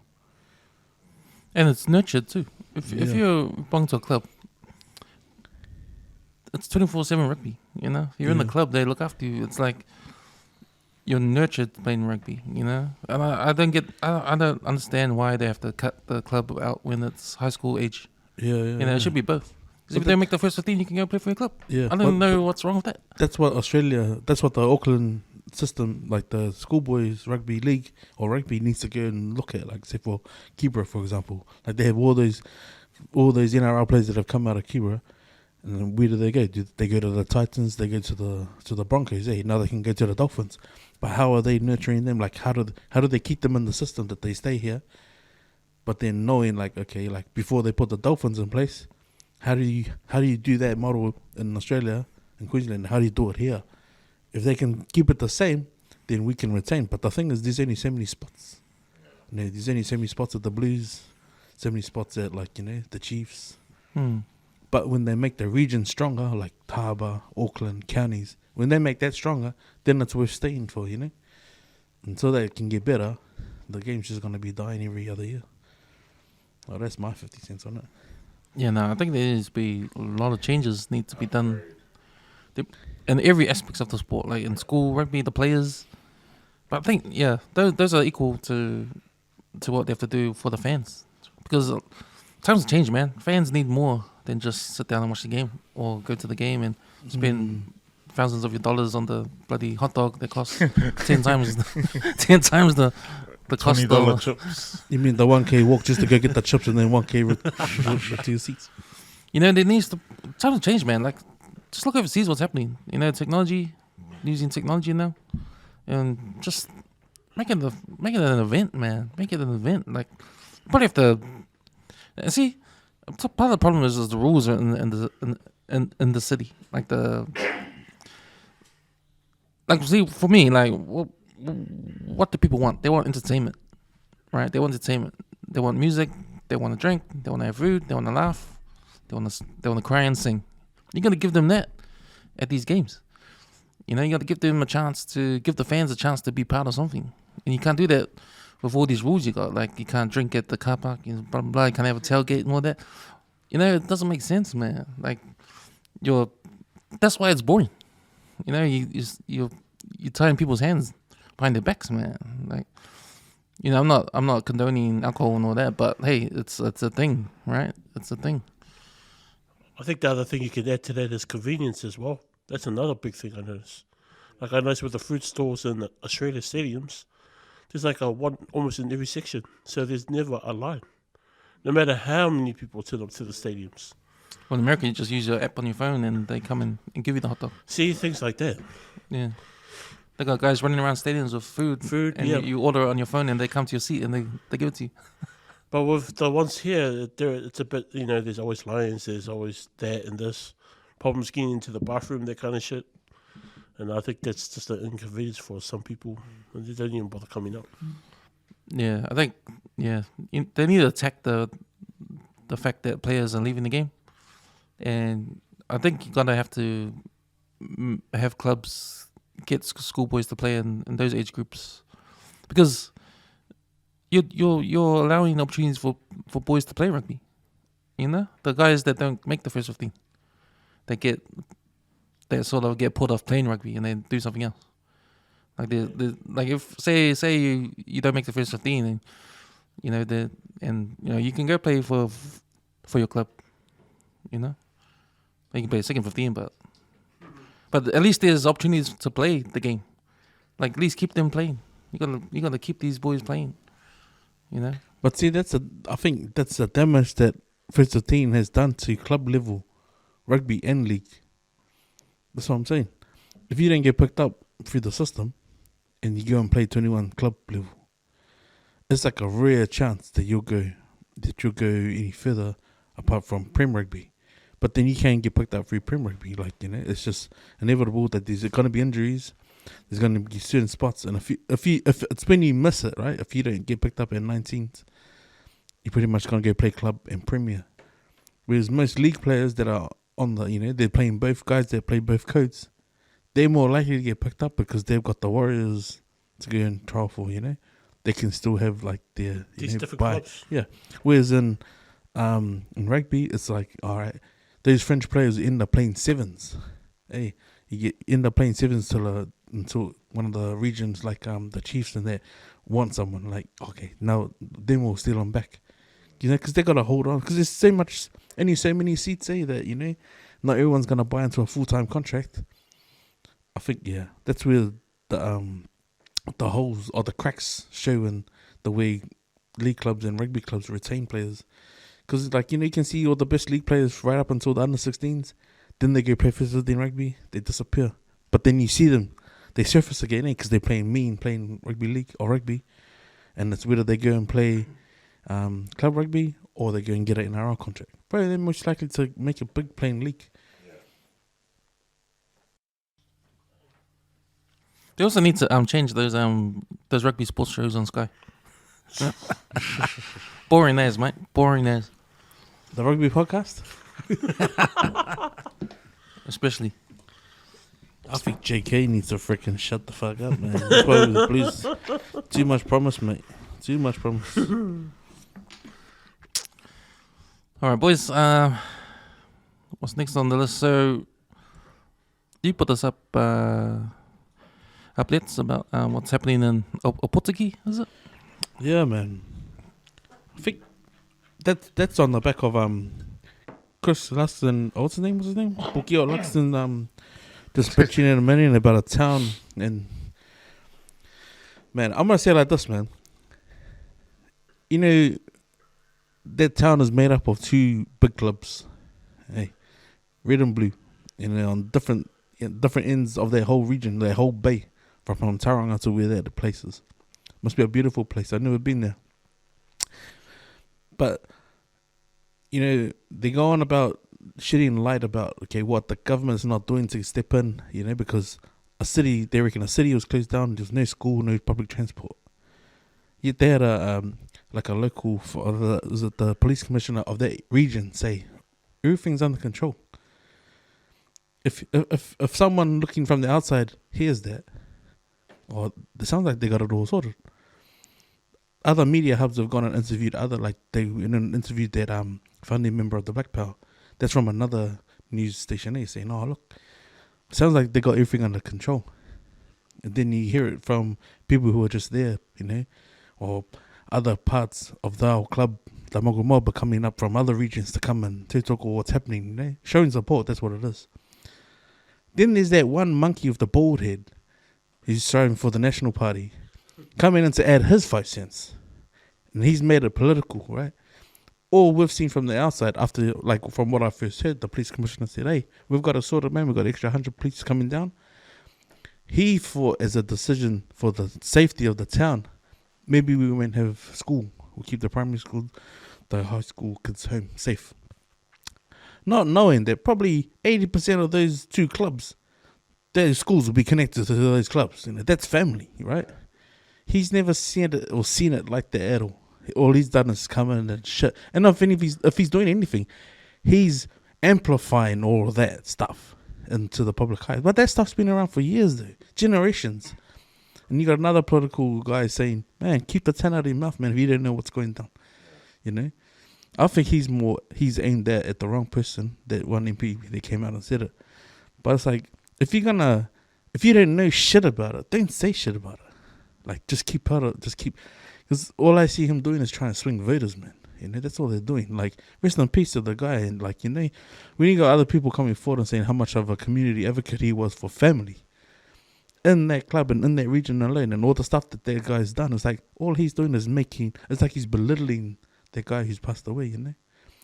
And it's nurtured too. If you're belong to a club, it's 24/7 rugby. You know, if you're in the club, they look after you. It's like you're nurtured playing rugby. You know, and I don't understand why they have to cut the club out when it's high school age. You know, it should be both. Because if they make the first 15, you can go play for your club. Yeah, I don't know what's wrong with that. That's what the Auckland system, like the schoolboys rugby league or rugby, needs to go and look at. Like say for Kibra, for example, like they have all those NRL players that have come out of Kibra. And then where do they go? Do they go to the Titans? They go to the Broncos. Now they can go to the Dolphins. But how are they nurturing them? Like how do they keep them in the system that they stay here? But then knowing like, okay, like before they put the Dolphins in place, how do you do that model in Australia and Queensland? How do you do it here? If they can keep it the same, then we can retain. But the thing is, there's only so many spots. You know, there's only so many spots at the Blues, so many spots at like, you know, the Chiefs. But when they make the region stronger, like Taba, Auckland, counties, when they make that stronger, then it's worth staying for, you know? Until that can get better, the game's just going to be dying every other year. Well, that's my 50 cents on it. Yeah, no, I think there needs to be a lot of changes need to be done in every aspects of the sport, like in school rugby, the players. But I think, yeah, those are equal to what they have to do for the fans. Because times have changed, man. Fans need more than just sit down and watch the game or go to the game and spend thousands of your dollars on the bloody hot dog that costs 10 times the cost $20 of chips. You mean the 1K walk just to go get the chips and then 1K to your seats? You know, there needs to times have changed, man. Like, just look overseas what's happening. You know, using technology now, and just make it an event, man. Make it an event. Like, you probably have to see. Part of the problem is the rules are in the city. See, for me, like, what do people want? They want entertainment, right? They want entertainment. They want music. They want to drink. They want to have food. They want to laugh. They want to cry and sing. You're gonna give them that at these games. You know, you got to give them give the fans a chance to be part of something, and you can't do that with all these rules you got. Like, you can't drink at the car park, and blah blah blah. You can't have a tailgate and all that. You know, it doesn't make sense, man. Like, that's why it's boring. You know, you're tying people's hands behind their backs, man. Like, you know, I'm not condoning alcohol and all that, but hey, it's a thing, right? It's a thing. I think the other thing you can add to that is convenience as well. That's another big thing I noticed. Like I noticed with the fruit stores in the Australia stadiums, there's like one almost in every section. So there's never a line, no matter how many people turn up to the stadiums. Well, in America, you just use your app on your phone and they come in and give you the hot dog. See, things like that. Yeah. They got guys running around stadiums with food and you order on your phone and they come to your seat and they give it to you. But with the ones here, it's a bit, you know, there's always lines, there's always that and this. Problems getting into the bathroom, that kind of shit. And I think that's just an inconvenience for some people. And they don't even bother coming up. Yeah, I think, they need to attack the fact that players are leaving the game. And I think you're going to have to have clubs get schoolboys to play in those age groups. Because you're allowing opportunities for boys to play rugby. You know, the guys that don't make the first 15, they that sort of get pulled off playing rugby and then do something else. Like if say you don't make the first 15, and you can go play for your club, you can play second 15, but at least there's opportunities to play the game. Like at least keep them playing. You gotta keep these boys playing, But see, I think that's the damage that first 15 has done to club level rugby and league. That's what I'm saying. If you don't get picked up through the system and you go and play 21 club level, it's like a rare chance that you'll go any further apart from Prem Rugby. But then you can't get picked up through Prem Rugby. It's just inevitable that there's going to be injuries. There's going to be certain spots, and if it's when you miss it, right? If you don't get picked up in 19s, you're pretty much going to go play club and Premier. Whereas most league players that are on the, they're playing both guys, they play both codes, they're more likely to get picked up because they've got the Warriors to go and trial for, They can still have their These different clubs. Yeah. Whereas in rugby, it's like, all right, those French players end up playing sevens. Hey, end up playing sevens until one of the regions like the Chiefs and that want someone okay, now then we'll steal them back. Because they got to hold on. Because there's so many seats, that, not everyone's going to buy into a full-time contract. I think, that's where the holes or the cracks show in the way league clubs and rugby clubs retain players. Because, you can see all the best league players right up until the under-16s. Then they go play for 15 rugby. They disappear. But then you see them. They surface again because they're playing rugby league or rugby. And it's whether they go and play club rugby or they go and get an NRL contract. Probably they're most likely to make a big playing league. They also need to change those rugby sports shows on Sky. Boring as, mate. Boring as. The rugby podcast? Especially. I think JK needs to freaking shut the fuck up, man. That's why the Blues. Too much promise, mate. Too much promise. All right, boys. What's next on the list? So, you put us up updates about what's happening in Opotiki, is it? Yeah, man. I think that's on the back of Chris Luxon. What's his name? Bukio Luxon. Just pitching in a minute about a town, and man, I'm gonna say it like this, man. That town is made up of two big clubs, red and blue, and they're on different ends of their whole region, their whole bay, from Tauranga to where they're at the places. Must be a beautiful place. I've never been there, but they go on about shedding light about what the government's not doing to step in, because they reckon a city was closed down. There's no school, no public transport. Yet they had a local, the police commissioner of that region say everything's under control. If someone looking from the outside hears that, or it sounds like they got it all sorted. Other media hubs have gone and interviewed interviewed that founding member of the Black Power. That's from another news station saying, oh, look, sounds like they got everything under control. And then you hear it from people who are just there, or other parts of the whole club, the Mogo Mob, are coming up from other regions to come and to talk about what's happening, showing support. That's what it is. Then there's that one monkey with the bald head who's striving for the National Party, coming in to add his 5 cents. And he's made it political, right? All we've seen from the outside, after, from what I first heard, the police commissioner said, hey, we've got a sort of man, we've got extra 100 police coming down. He thought, as a decision for the safety of the town, maybe we won't have school. We'll keep the primary school, the high school kids home safe. Not knowing that probably 80% of those two clubs, their schools will be connected to those clubs. That's family, right? He's never seen it like that at all. All he's done is come in and shit. And if he's doing anything, he's amplifying all of that stuff into the public eye. But that stuff's been around for years, though, generations. And you got another political guy saying, "Man, keep the 10 out of your mouth, man. If you don't know what's going down, I think he's aimed at the wrong person. That one MP, they came out and said it. But it's like, if you don't know shit about it, don't say shit about it. Like, just keep out of, because all I see him doing is trying to swing voters, man. You know, that's all they're doing. Like, rest in peace to the guy. And, like, you know, when you got other people coming forward and saying how much of a community advocate he was for family in that club and in that region alone, and all the stuff that guy's done, it's like, all he's doing is it's like he's belittling the guy who's passed away, you know?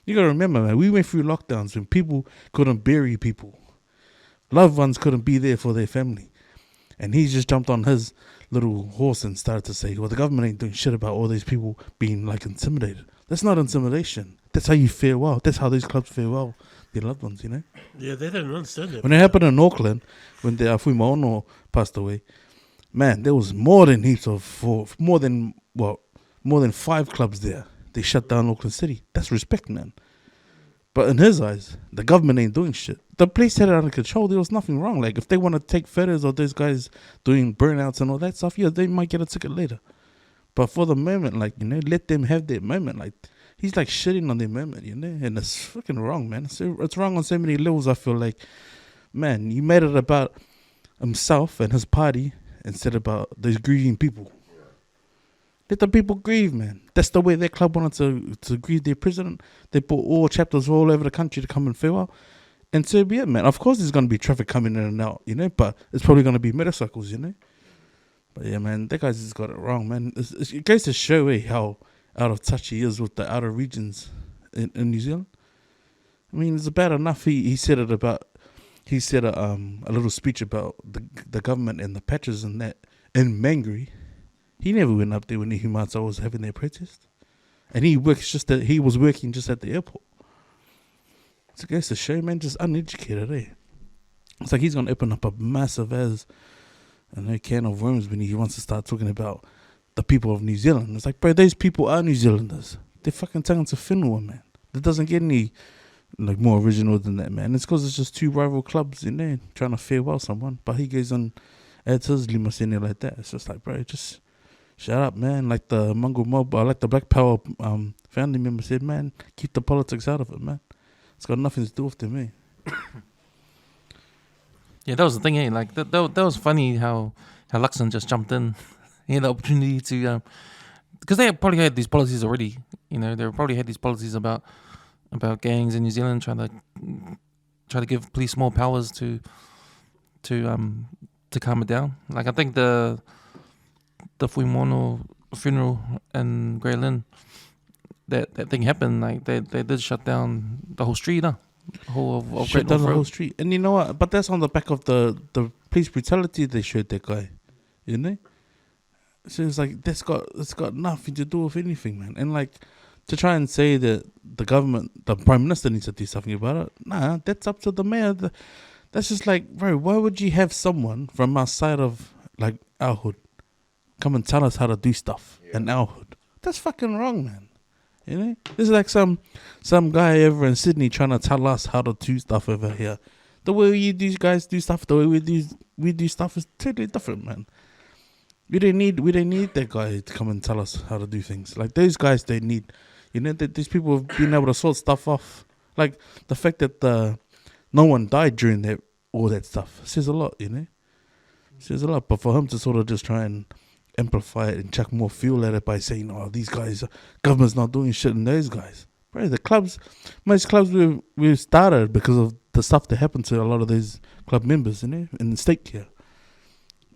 You gotta remember, man, we went through lockdowns when people couldn't bury people. Loved ones couldn't be there for their family. And he's just jumped on his little horse and started to say, well, the government ain't doing shit about all these people being, like, intimidated. That's not intimidation. That's how you farewell. That's how these clubs farewell their loved ones, you know? Yeah, they don't understand that. When it happened in Auckland, when the Fia Poko passed away, man, there was more than 5 clubs there. They shut down Auckland City. That's respect, man. But in his eyes, the government ain't doing shit. The police had it under control. There was nothing wrong. Like, if they want to take photos of those guys doing burnouts and all that stuff, yeah, they might get a ticket later. But for the moment, like, you know, let them have their moment. Like, he's like shitting on their moment, you know? And it's fucking wrong, man. It's wrong on so many levels, I feel like. Man, you made it about himself and his party instead about those grieving people. Let the people grieve, man. That's the way their club wanted to grieve their president. They put all chapters all over the country to come and farewell. And so be it, man. Of course there's going to be traffic coming in and out, you know, but it's probably going to be motorcycles, you know. But yeah, man, that guy's just got it wrong, man. It goes to show how out of touch he is with the outer regions in New Zealand. I mean, it's bad enough he said a little speech about the government and the patches and that in Mangere. He never went up there when the Humata was having their protest. And he was working just at the airport. So it goes to show, man, just uneducated, eh? It's like he's going to open up a massive can of worms when he wants to start talking about the people of New Zealand. It's like, bro, those people are New Zealanders. They're fucking tongue to whenua, man. That doesn't get any like more original than that, man. It's because it's just 2 rival clubs in there trying to farewell someone. But he goes on, adds his limasene like that. It's just like, bro, just shut up, man. Like the Mungo Mob, like the Black Power family member said, man, keep the politics out of it, man. It's got nothing to do with them, eh? Yeah, that was the thing, eh? Like that was funny how Luxon just jumped in. He had the opportunity to, because they probably had these policies already. You know, they probably had these policies about gangs in New Zealand, trying to give police more powers to calm it down. Like, I think the Fuimono funeral in Grey Lynn, that thing happened. Like they did shut down the whole street, shut down the whole street. And you know what? But that's on the back of the police brutality they showed that guy. You know? So it's like it's got nothing to do with anything, man. And like to try and say that the government, the Prime Minister needs to do something about it. Nah, that's up to the mayor. That's just like, bro, why would you have someone from outside of like our hood come and tell us how to do stuff in our hood? That's fucking wrong, man. You know? This is like some guy over in Sydney trying to tell us how to do stuff over here. The way you guys do stuff, the way we do stuff is totally different, man. We don't need that guy to come and tell us how to do things. Like those guys, they need, you know, that these people have been able to sort stuff off. Like the fact that no one died during all that stuff says a lot, you know. Says a lot. But for him to sort of just try and amplify it and chuck more fuel at it by saying, "Oh, these guys, government's not doing shit," and those guys, bro, most clubs we started because of the stuff that happened to a lot of these club members, you know, in the state care.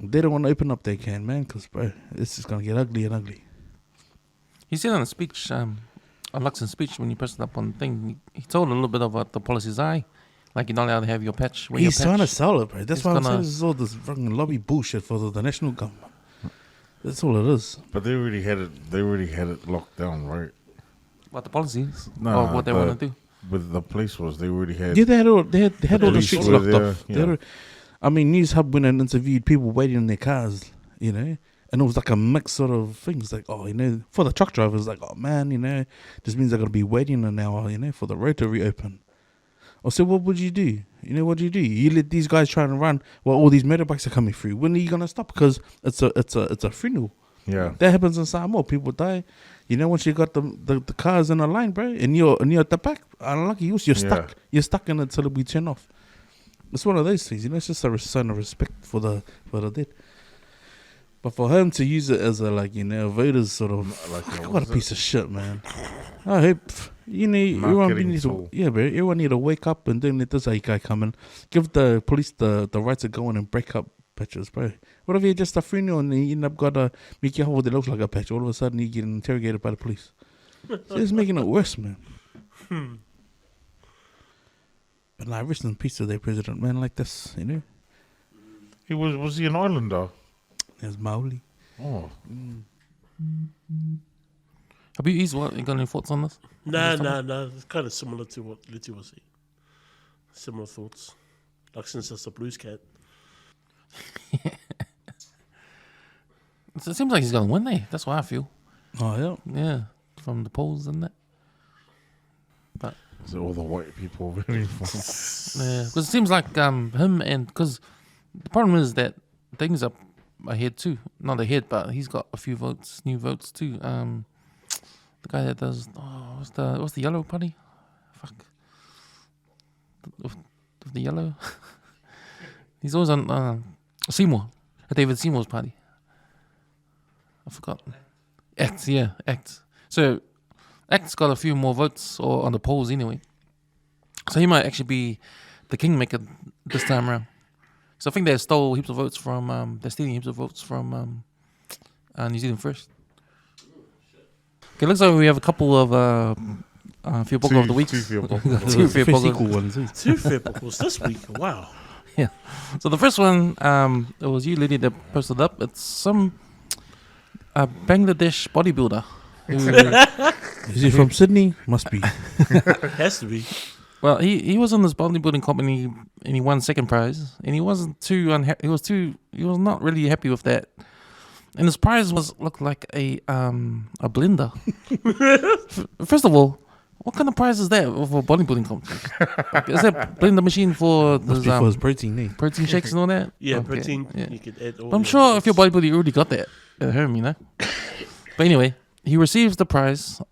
They don't want to open up their can, man, because, bro, it's just going to get ugly and ugly. He said on a speech, on Luxon's speech, when he pressed it up on the thing, he told a little bit of what the policies are. Like, you're not allowed to have your patch. He's trying to sell it, bro. That's why I'm saying this is all this fucking lobby bullshit for the national government. That's all it is. But they already had it locked down, right? What, the policies? No, or what they want to do? With the police was, they already had... Yeah, they had all the streets locked off. Yeah. I mean, News Hub went and interviewed people waiting in their cars, you know, and it was like a mix sort of things. Like, oh, you know, for the truck drivers, like, oh man, you know, this means they're gonna be waiting an hour, you know, for the road to reopen. Or so, what would you do? You know, what do? You let these guys try and run while all these motorbikes are coming through. When are you gonna stop? Because it's a funeral. Yeah, that happens in Samoa. People die. You know, once you got the cars in a line, bro, and you're at the back, unlucky you're stuck. You're stuck in it till we turn off. It's one of those things, it's just a sign of respect for the dead. But for him to use it as a voters sort of what a piece of shit, man. I hope everyone needs to bro. Everyone need to wake up and don't let this guy come in. Give the police the right to go in and break up patches, bro. What if you're just a funeral and you end up got to make your whole that looks like a patch? All of a sudden you get interrogated by the police. So it's making it worse, man. But rest in peace to their president, man, like this, He was he an islander? There's Maoli. Oh. Have you got any thoughts on this? No. It's kind of similar to what Leti was saying. Similar thoughts. Luxon's just a blues cat. It seems like he's going to win there. That's what I feel. Oh, yeah. Yeah, from the polls and that. But Is it all the white people voting for? yeah, because it seems like him and... Because the problem is that things are ahead too. Not ahead, but he's got a few new votes too. The guy that does... what's the yellow party? Fuck. With the yellow? He's always on Seymour. David Seymour's party. I forgot. Act. So Act's got a few more votes or on the polls anyway. So he might actually be the kingmaker this time around. So I think they stole heaps of votes from they're stealing heaps of votes from New Zealand First. Okay, looks like we have a couple of Fia Poko of the week. Two Fia Poko. Two Fia Poko. Sequel ones. Two Fia Pokos this week. Wow. Yeah. So the first one, it was you, Leti, that posted up. It's some Bangladesh bodybuilder. Is he from Sydney? Must be. Has to be. Well, he was on this bodybuilding company and he won second prize, and he wasn't too unhappy. He was not really happy with that. And his prize looked like a blender. First of all, what kind of prize is that for a bodybuilding competition? Like, is that blender machine for Must be for his protein, protein shakes and all that? Yeah, Okay, protein. yeah. You could add all But I'm your sure if you're a bits. bodybuilder, you already got that at home, But anyway, he receives the prize,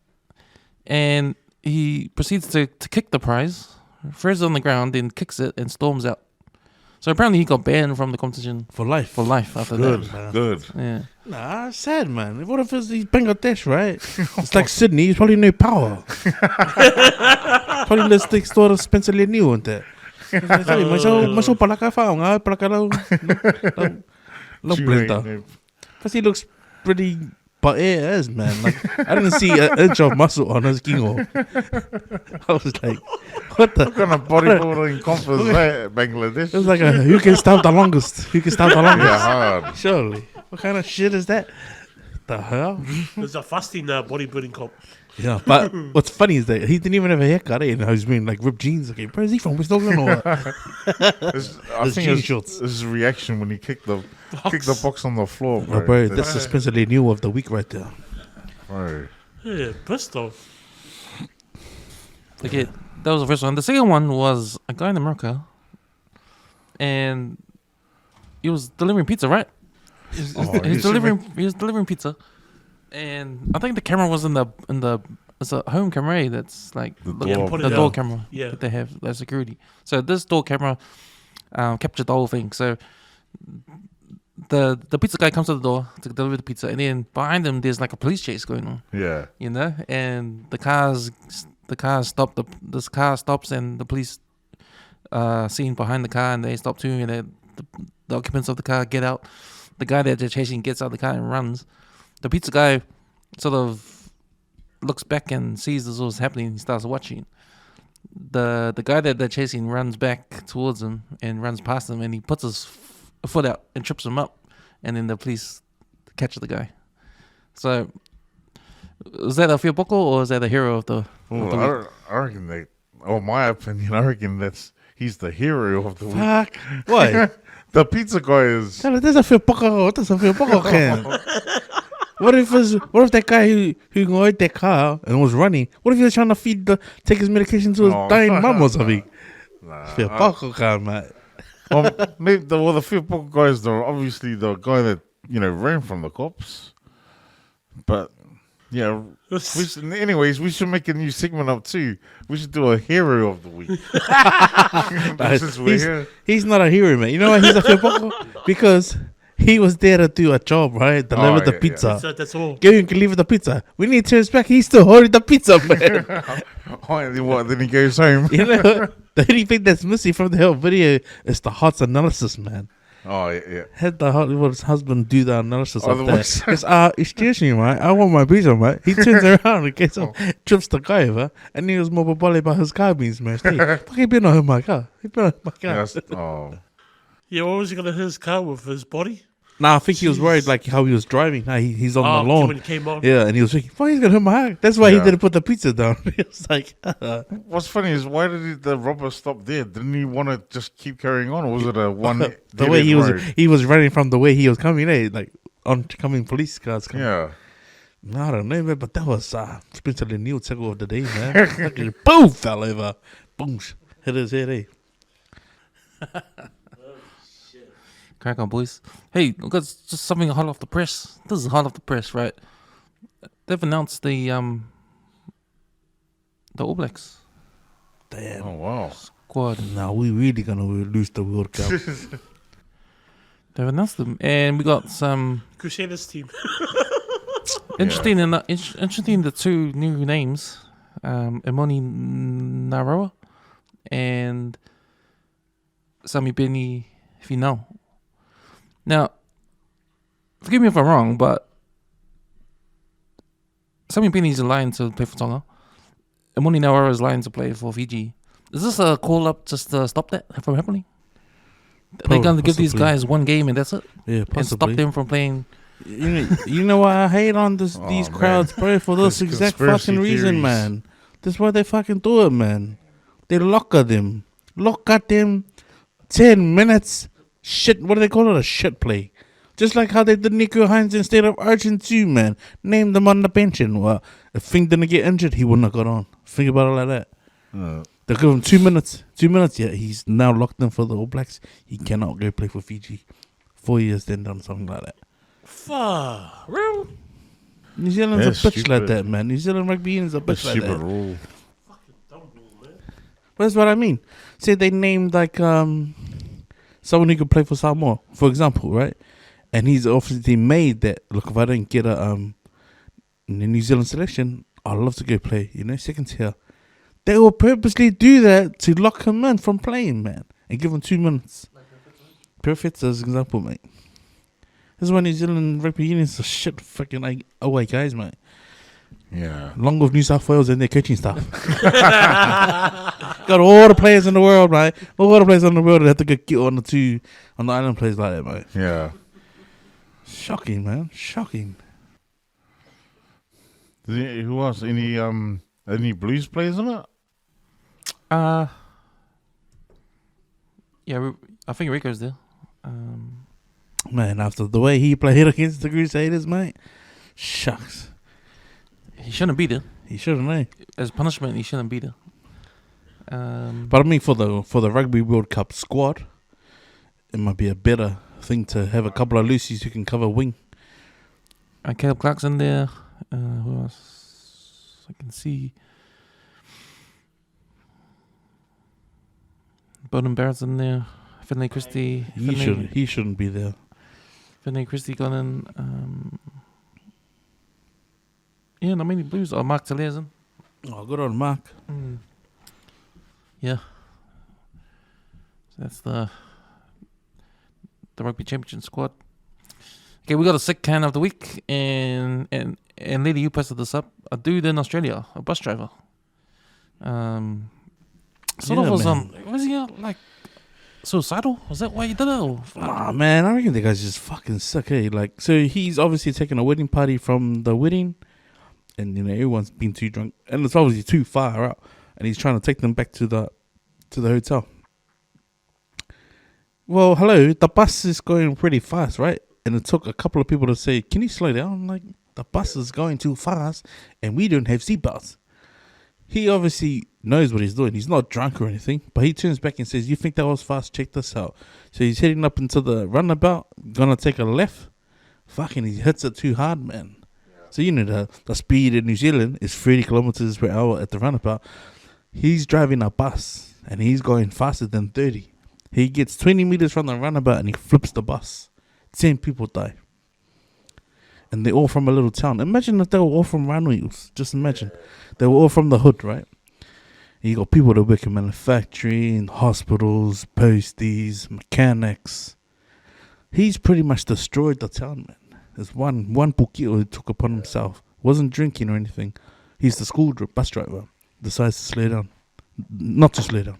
and he proceeds to kick the prize, throws it on the ground, then kicks it and storms out. So apparently he got banned from the competition for life. after Good, that. good. Yeah. Nah, sad, man. What if he's Bangladesh, right? It's like Sydney. He's probably no power. Probably let's take store of Spencer Leniu on that. Masuk palaka fao nga palaka no blender. Because he looks pretty but it is, man. Like I didn't see an inch of muscle on his gingo. I was like, what the? What kind of bodybuilding comp is that, Bangladesh? It was like who can stab the longest? Who can stab the longest? Yeah, hard. Surely. What kind of shit is that? The hell? There's a fasting bodybuilding comp. Yeah, but what's funny is that he didn't even have a haircut, and he was wearing like ripped jeans. Okay, where is he from? West Auckland or what? I think jean it's shorts. his reaction when he kicked the box on the floor, bro. Bro, that's the Spencer Leniu of the week right there. Bro. Yeah, pissed off. Okay, that was the first one. The second one was a guy in America, and he was delivering pizza, right? He was delivering pizza, and I think the camera was in the it's a home camera that's like The the door. door camera Yeah. that they have, that security. So this door camera captured the whole thing. So the pizza guy comes to the door to deliver the pizza, and then behind him there's like a police chase going on, Yeah. and the car stops, and the police seen behind the car, and they stop too, and the occupants of the car get out. The guy that they're chasing gets out of the car and runs. The pizza guy sort of looks back and sees this was happening. He starts watching. The guy that they're chasing runs back towards him and runs past him, and he puts his foot out and trips him up, and then the police catch the guy. So, is that a Fia Poko or is that a hero of the week? I reckon that, my opinion, I reckon he's the hero of the week. Fuck. Why? The pizza guy is... There's a Fia Poko. There's a Fia Poko can. What if that guy who got that car and was running? What if he was trying to take his medication to his dying mum or something? Fia Poko can, mate. Maybe the Fia Poko guy is obviously the guy that ran from the cops, but Yeah. Anyways, we should make a new segment up too. We should do a hero of the week. Since we're here. He's not a hero, man. You know why he's a Fia Poko? Because he was there to do a job, right? Deliver the pizza. So that's all. Give him deliver the pizza. We need to respect. He's still holding the pizza, man. Then he goes home. You know, the only thing that's missing from the whole video is the HOTS analysis, man. Oh, yeah. Had the Hollywood's husband do the analysis of that. Otherwise- Because, excuse me, mate, I want my pizza, mate. He turns around and gets up, trips the guy over, and he was more babali about his car being smashed. Hey, fucking been on my car. He been on my car. Yeah, what was he going to hit his car with his body? Nah, I think he was worried, like, how he was driving. Nah, he's on the lawn. When he came on. Yeah, and he was thinking, why he's going to hit my car? That's why he didn't put the pizza down. He was like, What's funny is, why did the robber stop there? Didn't he want to just keep carrying on, or was it a one? the way he was running from the way he was coming, like oncoming police cars coming. Yeah. No, I don't know, man, but that was Spencer Neil tackle of the day, man. Fucking boom, fell over. Boom, hit his head, eh? Crack on, boys. Hey, we've got just something hot off the press. This is hot off the press, right? They've announced the All Blacks Damn. Oh, wow. squad. Now we really gonna lose the World Cup. They've announced them, and we got some Crusaders team. interesting. Interesting. The two new names, Imoni Naroa and Sami Beni Finau. Now, forgive me if I'm wrong, but Sami Beni is a line to play for Tonga. Imoni Naroa is a line to play for Fiji. Is this a call up just to stop that from happening? Are they going to give these guys one game and that's it? Yeah, And stop possibly. them from playing? You know why I hate on these man. crowds, bro? For this exact Conspiracy fucking reason, theories. man. That's why they fucking do it, man. They lock at them. 10 minutes. Shit, what do they call it? A shit play. Just like how they did Nico Hines instead of Argent too, man. Named him on the bench and if Fink didn't get injured, he wouldn't have got on. Think about it like that. They'll give him 2 minutes. 2 minutes, yeah. He's now locked in for the All Blacks. He cannot go play for Fiji. 4 years then done something like that. Fuck. Real? New Zealand's That's a bitch like stupid. that, man. New Zealand rugby union is a bitch like Stupid that. rule. But that's what I mean. Say they named like someone who could play for Samoa, for example, right? And he's obviously made that. Look, if I don't get in the New Zealand selection, I'd love to go play. Second tier. They will purposely do that to lock him in from playing, man, and give him 2 minutes. Perfect as an example, mate. This is why New Zealand rugby union is a shit fucking away guys, mate. Yeah. Along with New South Wales and their coaching staff. Got all the players in the world, mate. All the players in the world that have to get on the island players like that, mate. Yeah. Shocking, man. Shocking. Who else? Any Blues players in it? Yeah, I think Rico's there. Man, after the way he played against the Crusaders, mate. Shucks. He shouldn't be there. He shouldn't, eh? As punishment, he shouldn't be there. But I mean, for the Rugby World Cup squad, it might be a better thing to have a couple of Lucy's who can cover wing. And Caleb Clark's in there. Who else? I can see. Bowden Barrett's in there. Finlay Christie. He shouldn't be there. Finlay Christie gone in. Yeah, not many Blues. Oh, Mark Talaire's in. Oh, good on Mark. Yeah. So that's the Rugby Championship squad. Okay, we got a sick can of the week, and Lady, you posted this up. A dude in Australia, a bus driver. Was he like suicidal? Was that why he did it? Or? Ah, man, I reckon the guy's just fucking sick, eh? Like, so he's obviously taking a wedding party from the wedding, and everyone's been too drunk, and it's obviously too far out, and he's trying to take them back to the hotel. Well, hello, the bus is going pretty fast, right? And it took a couple of people to say, "Can you slow down? Like, the bus is going too fast, and we don't have seatbelts." He obviously knows what he's doing. He's not drunk or anything, but he turns back and says, "You think that was fast? Check this out." So he's heading up into the runabout, gonna take a left. Fucking, he hits it too hard, man. Yeah. So you know the speed in New Zealand is 30 kilometers per hour at the roundabout. He's driving a bus and he's going faster than 30. He gets 20 meters from the roundabout and he flips the bus. 10 people die. And they're all from a little town. Imagine if they were all from Ranwills. Just imagine. They were all from the hood, right? You got people that work in manufacturing, hospitals, posties, mechanics. He's pretty much destroyed the town, man. There's one pukio who took upon himself. Wasn't drinking or anything. He's the bus driver. Decides to slow down. Not to slow down.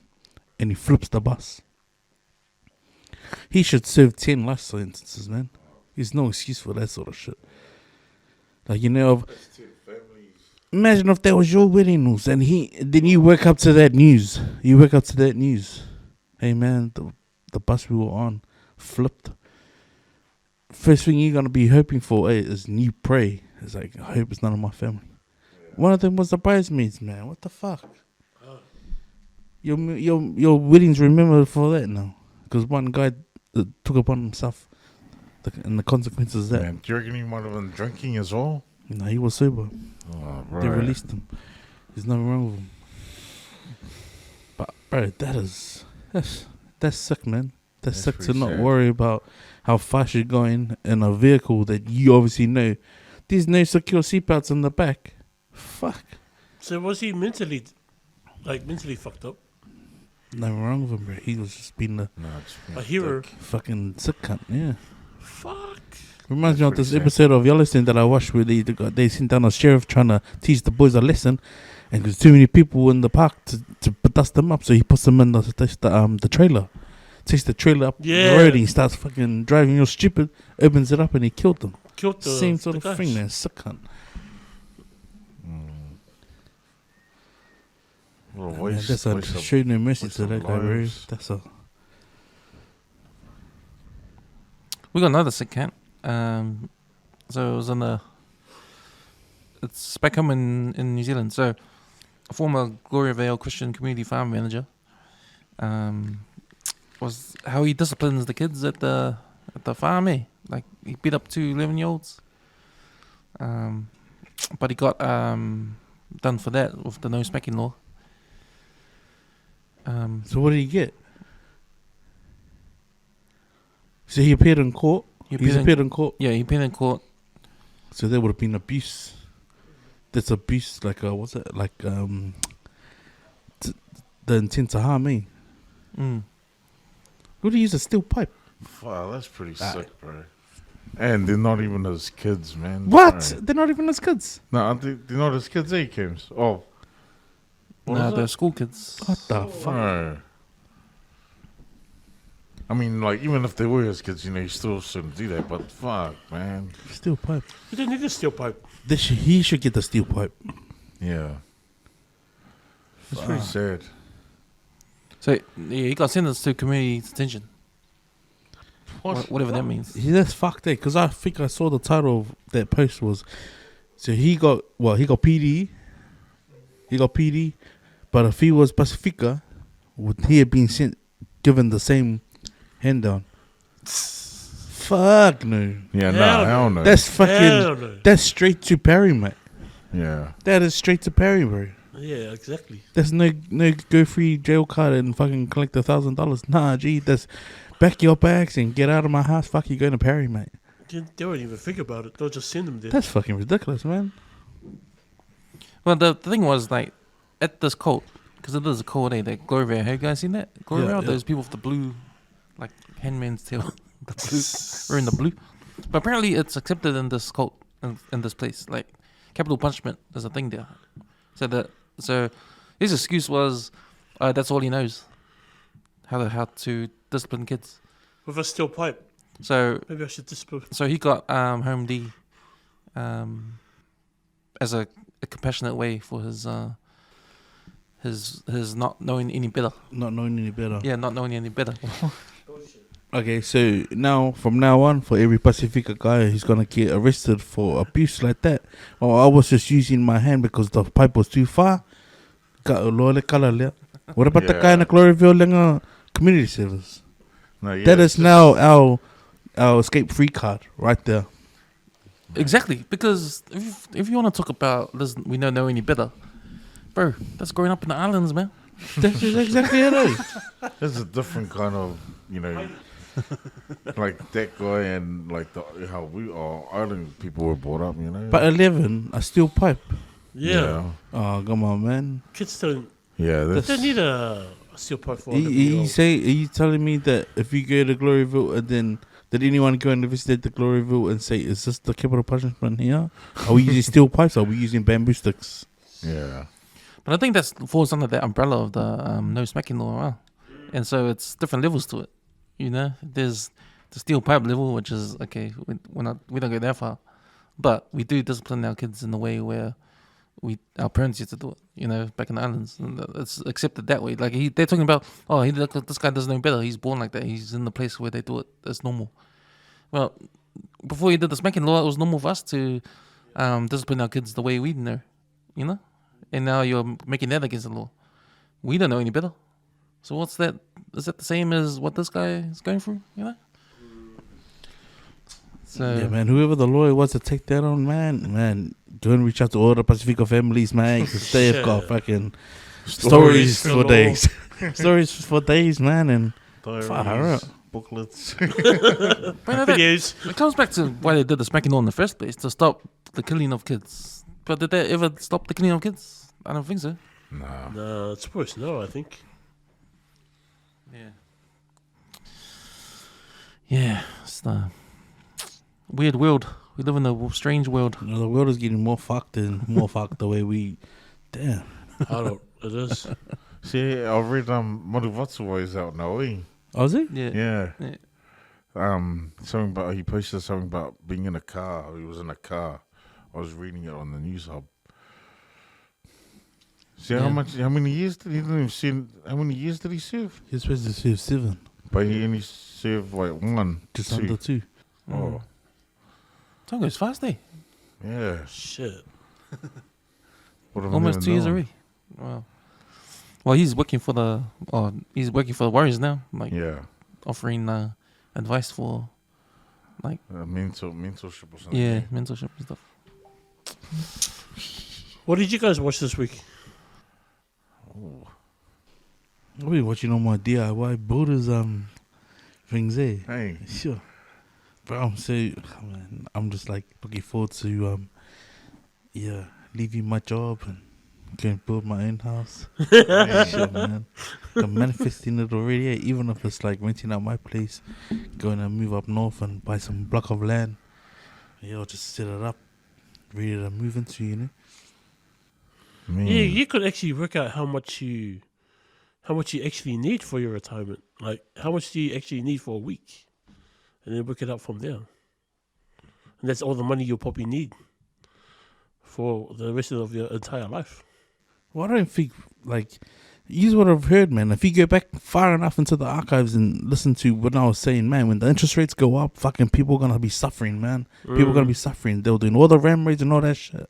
And he flips the bus. He should serve 10 life sentences, man. There's no excuse for that sort of shit. Like, you know, imagine if that was your wedding news and then you wake up to that news. Hey, man, the bus we were on flipped. First thing you're going to be hoping for is you pray. It's like, I hope it's none of my family. Yeah. One of them was the bridesmaids, man. What the fuck? Your wedding's remembered for that now. Because one guy took upon himself and the consequences of that. Man, do you reckon he might have been drinking as well? No, he was sober. Oh, right. They released him. There's nothing wrong with him. But, bro, that's sick, man. That's sick to not worry about how fast you're going in a vehicle that you obviously know. There's no secure seatbelts in the back. Fuck. So was he mentally fucked up? Nothing wrong with him, bro. He was just being a hero. Fucking sick cunt, yeah. Fuck. Reminds me of this episode of Yellowstone that I watched where they sent down a sheriff trying to teach the boys a lesson, and there's too many people in the park to dust them up, so he puts them in the trailer. Takes the trailer up the road and he starts fucking driving all stupid, opens it up and he killed them. Same sort of thing, man. Sick cunt. That's a show no mercy to that guy, bro. That's a. We got another Sick Kient. So it was it's back home in New Zealand. So a former Gloria Vale Christian Community Farm manager. Was how he disciplines the kids at the farm, eh? Like he beat up 2 11-year-olds. But he got done for that with the no smacking law. So what did he get? So he appeared in court. He's appeared in court. Yeah, he appeared in court. So there would have been abuse. That's abuse, like what's it? Like the intent to harm me. Would he use a steel pipe? Wow, that's pretty sick, bro. And they're not even his kids, man. What? Sorry. They're not even his kids? No, they're not his kids, eh, Kims? Oh. No, they're school kids. What the fuck? No. I mean, like, even if they were his kids, you know, he still shouldn't do that. But fuck, man. Steel pipe. He didn't need a steel pipe. He should get the steel pipe. Yeah. It's pretty sad. So yeah, he got sentenced to community detention. Whatever that means. Yeah, that's fucked, because I think I saw the title of that post was, so he got PD. He got PD, but if he was Pacifica, would he have been given the same hand down? Fuck no. Yeah, hell no. That's fucking, that's straight to Perry, mate. Yeah. That is straight to Perry, bro. Yeah, exactly. There's no go free jail card and fucking collect $1,000. Nah, gee, that's back your bags and get out of my house. Fuck you, going to Perry, mate. They won't even think about it. They'll just send them there. That's fucking ridiculous, man. Well, the thing was, like, at this cult, because it is a cult, that Gloria, have you guys seen that? Gloria, those people with the blue, like, handman's tail, the blue, wearing the blue. But apparently it's accepted in this cult, in this place. Like, capital punishment is a thing there. So his excuse was, that's all he knows, how to discipline kids. With a steel pipe. So maybe I should discipline. So he got Home D as a compassionate way for his not knowing any better. Not knowing any better. Yeah, not knowing any better. Okay, so from now on, for every Pacifica guy who's gonna get arrested for abuse like that, I was just using my hand because the pipe was too far. What about the guy in the Gloryville community service? No, yeah, that is now our escape free card right there. Exactly, because if you want to talk about we don't know any better, bro, that's growing up in the islands, man. That's exactly it. Eh? There's a different kind of, like that guy and like how we are island people were brought up, But 11, a steel pipe. Yeah. Oh, come on, man. Kids don't. Yeah, They that's don't need a steel pipe for. Are you telling me that if you go to Gloryville and then did anyone go and visit the Gloryville and say, is this the capital punishment here? Are we using steel pipes? Or are we using bamboo sticks? yeah. But I think that falls under the umbrella of the no smacking law, well. And so it's different levels to it. There's the steel pipe level, which is okay. We don't go that far, but we do discipline our kids in the way where our parents used to do it. Back in the islands, and it's accepted that way. Like they're talking about, this guy doesn't know better. He's born like that. He's in the place where they do it. That's normal. Well, before he did the smacking law, it was normal for us to discipline our kids the way we know, And now you're making that against the law. We don't know any better. So what's that? Is that the same as what this guy is going through? So Yeah, man. Whoever the lawyer was to take that on, man, go and reach out to all the Pacifico families, man, because they've got fucking stories for days. Stories for days, man, and fire up. Booklets. Videos. It comes back to why they did the smacking law in the first place, to stop the killing of kids. But did they ever stop the killing of kids? I don't think so. No. It's worse now, I think. Yeah. Yeah, it's the weird world. We live in a strange world. The world is getting more fucked and more fucked the way we. Damn. It is. See, I read Maruvatsuwa is out now, eh? Oh, is it? Yeah. Yeah. Something about he posted something about being in a car. He was in a car. I was reading it on the news hub. See how many years did he how many years did he serve? He's supposed to serve 7. But he only served like 1. Just 2. under 2. Oh. Time goes fast, eh? Yeah. Shit. Almost 2 years already. Wow. Well, he's working for the Warriors now, like offering advice for like mentorship or something. Yeah, mentorship and stuff. What did you guys watch this week? I'll be watching all my DIY builders things there. Hey. Sure. But I'm just like looking forward to leaving my job and going to build my own house. Sure, man. I'm manifesting it already, even if it's like renting out my place, going to move up north and buy some block of land. I'll just set it up, ready to move into, Yeah, you could actually work out how much you actually need for your retirement. Like, how much do you actually need for a week? And then work it out from there. And that's all the money you'll probably need for the rest of your entire life. Well, I don't think, use what I've heard, man. If you go back far enough into the archives and listen to what I was saying, man, when the interest rates go up, fucking people are going to be suffering, man. People are going to be suffering. They were doing all the RAM rates and all that shit.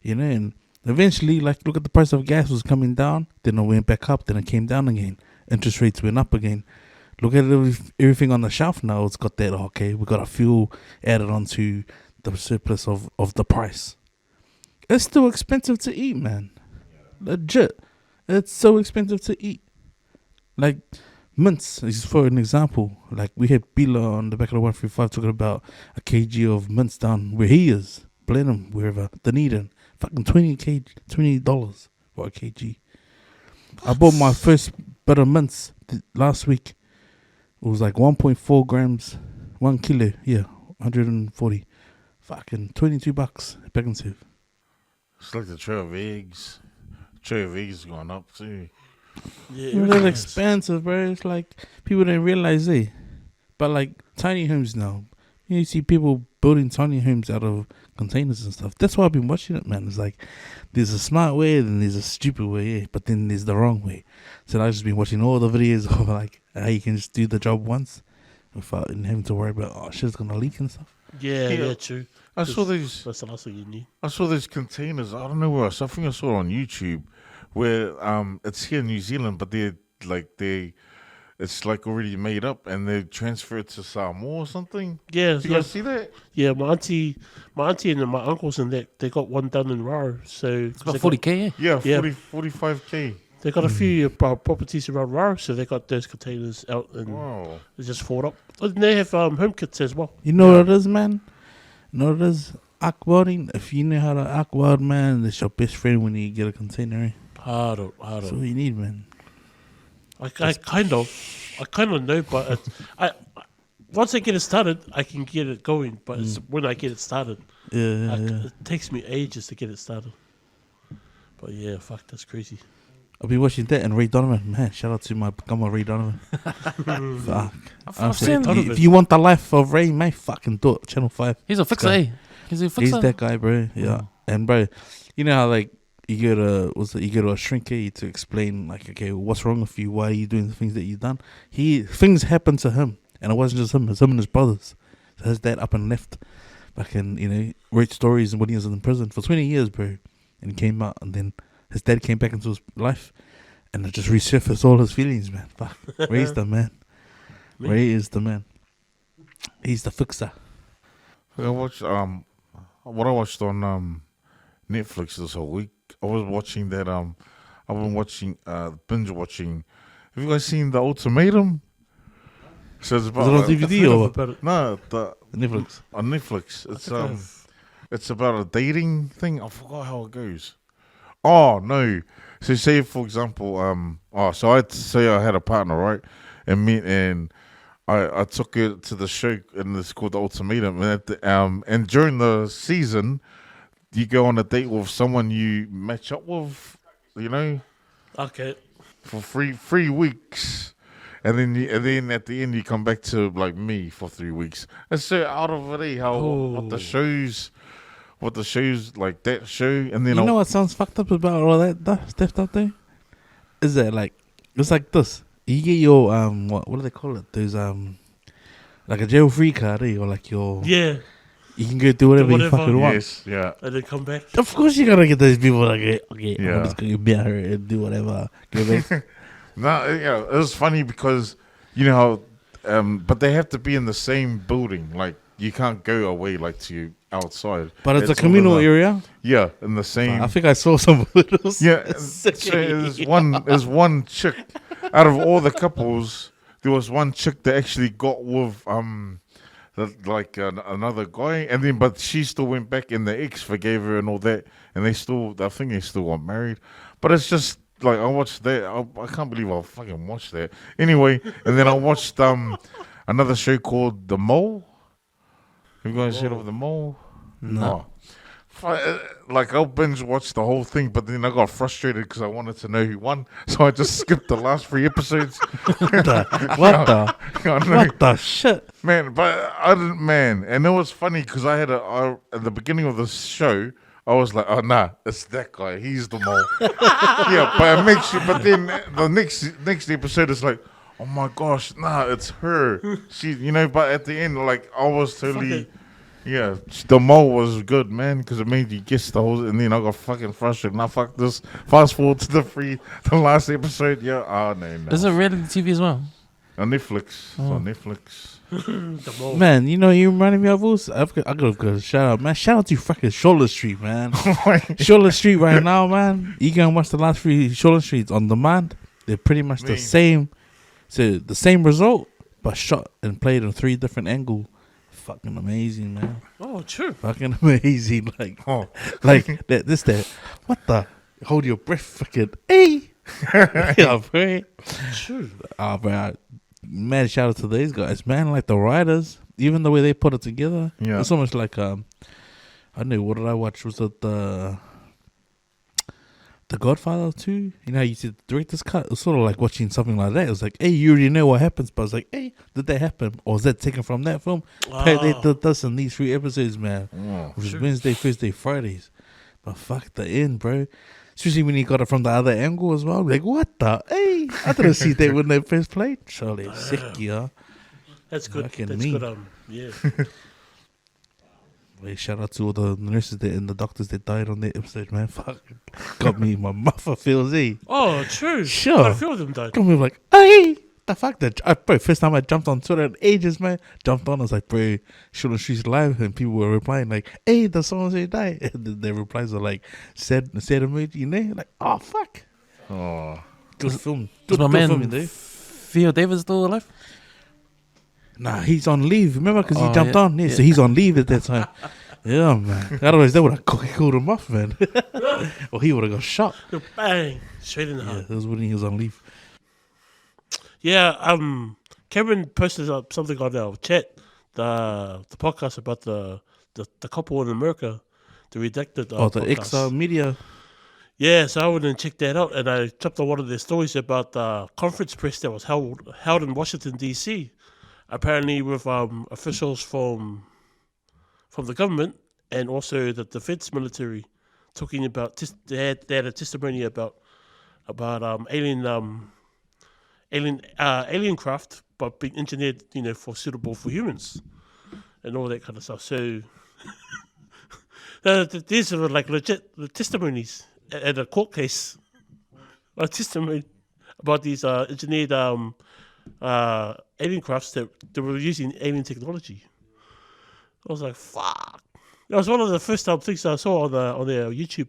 And eventually, look at the price of gas was coming down, then it went back up, then it came down again. Interest rates went up again. Look at everything on the shelf now. It's got that, we got a fuel added onto the surplus of the price. It's still expensive to eat, man. Legit. It's so expensive to eat. Like, mints is for an example. Like, we had Bila on the back of the 135 talking about a kg of mints down where he is. Blenheim, wherever. Dunedin. Fucking $20 for a kg. I bought my first bit of mints last week. It was like 1.4 grams, 1 kilo. Yeah, 140. Fucking $22 back and serve. It's like the tray of eggs. Tray of eggs gone up too. Yeah, It's expensive, bro. It's like people don't realize it. But like tiny homes now, you see people building tiny homes out of containers and stuff. That's why I've been watching it, man. It's like there's a smart way and there's a stupid way, yeah, but then there's the wrong way. So I've just been watching all the videos of like how you can just do the job once without having to worry about shit's gonna leak and stuff. Yeah, true. I saw these. That's the last thing you need. I saw these containers. I don't know where else. I think I saw it on YouTube, where it's here in New Zealand, but it's it's like already made up, and they transfer it to Samoa or something. Yeah, You guys see that? Yeah, my auntie and my uncles and that, they got one done in Raro. So It's about 40K, Yeah, Yeah. 45K. they got a few properties around Raro, so they got those containers out and Wow. they just fought up. And they have home kits as well. You know what it is, man? You know what it is? Akwaring. If you know how to akwar, man, it's your best friend when you get a container. Eh? Hard. That's all you need, man. I kind of know, but once I get it started, I can get it going. But it's when I get it started, Yeah. it takes me ages to get it started. But yeah, fuck, that's crazy. I'll be watching that and Ray Donovan. Man, shout out to my Ray Donovan. Fuck. I've seen If you want the life of Ray, mate, fucking do it. Channel 5. He's a fixer, eh? He's a fixer. He's that guy, bro. Yeah. And, bro, you know how, like, you go to a shrinker to explain, like, okay, what's wrong with you? Why are you doing the things that you've done? Things happened to him. And it wasn't just him. It was him and his brothers. So his dad up and left. Back in, wrote stories when he was in prison for 20 years, bro. And he came out, and then his dad came back into his life, and it just resurfaced all his feelings, man. Fuck. Ray's the man. Ray is the man. He's the fixer. I watched what I watched on Netflix this whole week. I was watching that I've been watching binge watching. Have you guys seen the Ultimatum? So it's about Is it on DVD or what? no, the Netflix. on Netflix. It's about a dating thing. I forgot how it goes. Oh no! So say for example, so I'd say I had a partner, right? And I took it to the show, and it's called the Ultimatum. And during the season, you go on a date with someone you match up with, Okay. for 3 weeks. And then at the end you come back to like me for 3 weeks. It's so out of it, what the shows like that show, and then You know what sounds fucked up about all that stuff out there? Is that like, it's like this. You get your, what do they call it? There's, like a jail-free card, or like your... Yeah. You can go do whatever you whatever. fucking want. Yes, yeah. And then come back. Of course you gotta get those people like, okay, Yeah. I'm just gonna be out here and do whatever. Go back. No, it was funny because you know how, but they have to be in the same building. Like you can't go away like to outside. But it's a all communal in the- area. Yeah, in the same. I think I saw some photos. Yeah, so there's one chick out of all the couples. There was one chick that actually got with another guy, and then but she still went back, and the ex forgave her and all that, and I think they still got married. But it's just like I watched that. I can't believe I fucking watched that. Anyway, and then I watched another show called The Mole. Have you guys heard of The Mole? No. Like I binge watched the whole thing, but then I got frustrated because I wanted to know who won, so I just skipped the last 3 episodes. What the shit? Man, but I didn't, man. And it was funny because I had at the beginning of the show, I was like, oh, nah, it's that guy. He's the mole. Yeah, but it makes you, but then the next episode is like, oh my gosh, nah, it's her. She, but at the end, like, I was totally, yeah, the mole was good, man, because it made you guess the whole, and then I got fucking frustrated. Now, fuck this. Fast forward to the last episode. Yeah, no. Is it reality TV as well? On Netflix. It's on Netflix. The mole. Man, you reminded me of us. I gotta go shout out, man. Shout out to fucking Shoulder Street, man. Shoulder Street right now, man. You can watch the last 3 Shoulder Streets on demand. They're pretty much the same. So the same result, but shot and played on 3 different angles. Fucking amazing, man. Oh, true. Fucking amazing. Like, Oh. like that. What the? Hold your breath, fucking. Hey. Yeah, bro. True. Oh, bro. Man, shout out to these guys, man. Like the writers, even the way they put it together. Yeah. It's almost like I don't know, what did I watch? Was it the Godfather 2? You know how you see the director's cut? It was sort of like watching something like that. It was like, hey, you already know what happens, but it's like, hey, did that happen? Or is that taken from that film? Hey, they did this in these 3 episodes, man. Oh, Which is Wednesday, Thursday, Fridays. But fuck the end, bro. Especially when he got it from the other angle as well. Like, what the? Hey, I didn't see that when they first played. Surely, sick, yeah. That's good. Fucking That's me. good. Yeah. Wait, shout out to all the nurses and the doctors that died on that episode, man. Fuck. Got me my muffer feels, eh? Oh, true. Sure. Quite a few of them died. Got me like, hey, the fuck that, bro, first time I jumped on Twitter in ages, man. Jumped on, I was like, bro, Short Street's live, and people were replying like, hey, the so-and-so died. And then their replies are like, sad emoji, you know? Like, oh, fuck. Oh. Good film. Is Good, my good man filming, dude. Theo Davis still alive? Nah, he's on leave. Remember, because he Oh, jumped yeah. on. Yeah, Yeah. so he's on leave at that time. Yeah, man. Otherwise, they would have called him off, man. Or he would have got shot. Bang! Straight in the Yeah, heart. that was when he was on leave. Yeah, Cameron posted up something on our chat, the podcast about the couple in America, the Redacted The podcast. Media. Yeah, so I went and checked that out, and I jumped on one of their stories about the conference press that was held in Washington, D.C., apparently with officials from the government and also the defense military talking about, they had a testimony about alien craft, but being engineered, for suitable for humans and all that kind of stuff. So these are like legit testimonies at a court case. A testimony about these engineered alien crafts that were using alien technology. I was like, fuck. That was one of the first things I saw on their YouTube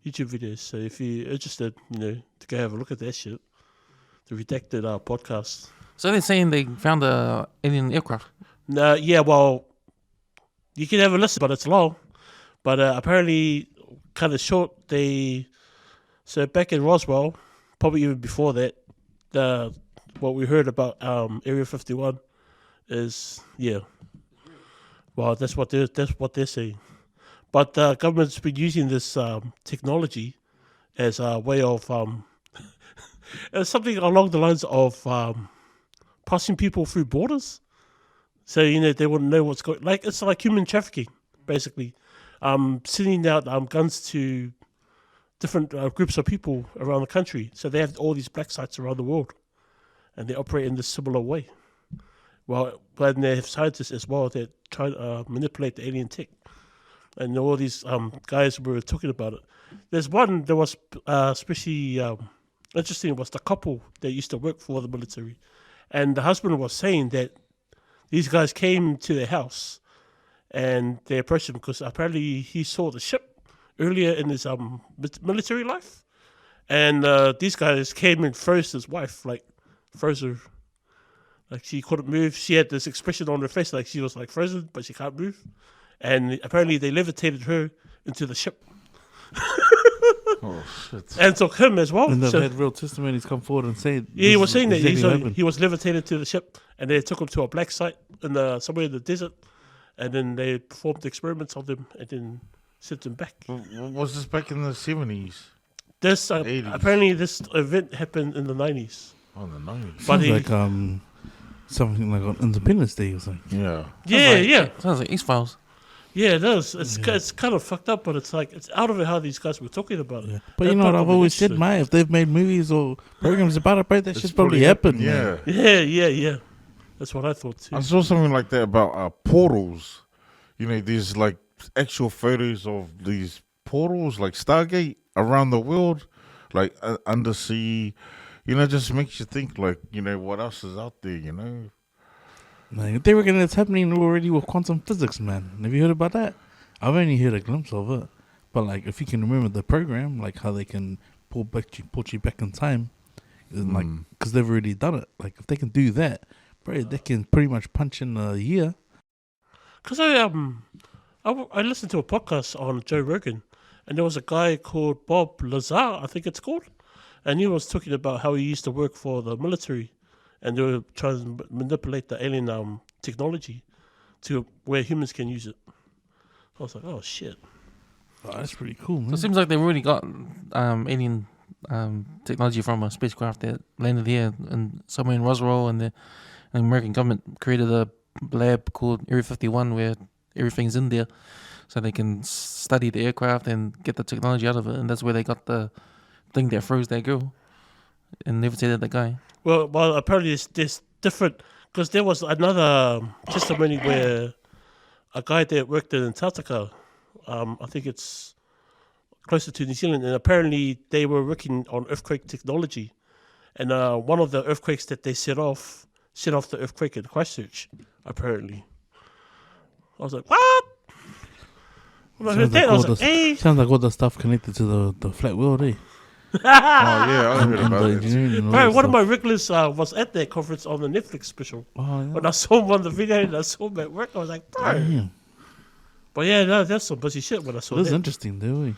videos. So if you're interested, to go have a look at that shit, the Redacted podcast. So they're saying they found a alien aircraft. Yeah, well, you can have a listen, but it's long. But apparently, kind of short. So back in Roswell, probably even before that, what we heard about Area 51 is well, that's what they're saying. But the government's been using this technology as a way of it's something along the lines of passing people through borders. So they wouldn't know what's going. Like it's like human trafficking, basically. Sending out guns to different groups of people around the country. So they have all these black sites around the world, and they operate in this similar way. Well, but they have scientists as well that try to manipulate the alien tech, and all these guys were talking about it. There's one that was especially interesting, was the couple that used to work for the military, and the husband was saying that these guys came to their house and they approached him because apparently he saw the ship earlier in his military life, and these guys came and froze his wife, like froze her, like she couldn't move. She had this expression on her face like she was like frozen, but she can't move, and apparently they levitated her into the ship. Oh, shit. And took him as well. And they've So- had real testimonies come forward and say, Yeah, he was saying that exactly what happened. he was levitated to the ship, and they took him to a black site somewhere in the desert, and then they performed experiments on them, and then sent him back. Was this back in the 70s? This 80s. apparently this event happened in the 90s. Oh, the 90s. But Sounds he- like something like on Independence Day or something. Yeah. Sounds like X-Files. Yeah, it does. It's kind of fucked up, but it's like it's out of it how these guys were talking about it. Yeah. But That you know part what I've would be always said, interesting. man, if they've made movies or programs about it, bro, that It's shit's probably happened, Yeah. man. Yeah. That's what I thought too. I saw something like that about portals. There's like actual photos of these portals, like Stargate, around the world, like undersea. Just makes you think, like, what else is out there, Like, they reckon it's happening already with quantum physics, man. Have you heard about that? I've only heard a glimpse of it. But, like, if you can remember the program, like how they can put you back in time, and like, because they've already done it. Like, if they can do that, bro, they can pretty much punch in a year. Because I listened to a podcast on Joe Rogan, and there was a guy called Bob Lazar, I think it's called, and he was talking about how he used to work for the military, and they were trying to manipulate the alien technology to where humans can use it. I was like, oh shit. Oh, that's pretty cool, So man. it seems like they've already got alien technology from a spacecraft that landed here and somewhere in Roswell, and the American government created a lab called Area 51 where everything's in there, so they can study the aircraft and get the technology out of it, and that's where they got the thing that froze that girl and levitated the guy. Well, apparently there's different, because there was another testimony where a guy that worked in Antarctica, I think it's closer to New Zealand, and apparently they were working on earthquake technology, And one of the earthquakes that they set off the earthquake in Christchurch, apparently. I was like, what? When I heard that, I was like, hey. Sounds like all the stuff connected to the flat world, eh? Oh yeah, I heard And about the it. engineering and all Bro, that one of stuff. my regulars was at that conference on the Netflix special. Oh, yeah. When I saw him on the video and I saw him at work, I was like, bro. Damn. But yeah, no, that's some busy shit when I saw That's that. interesting, though, eh?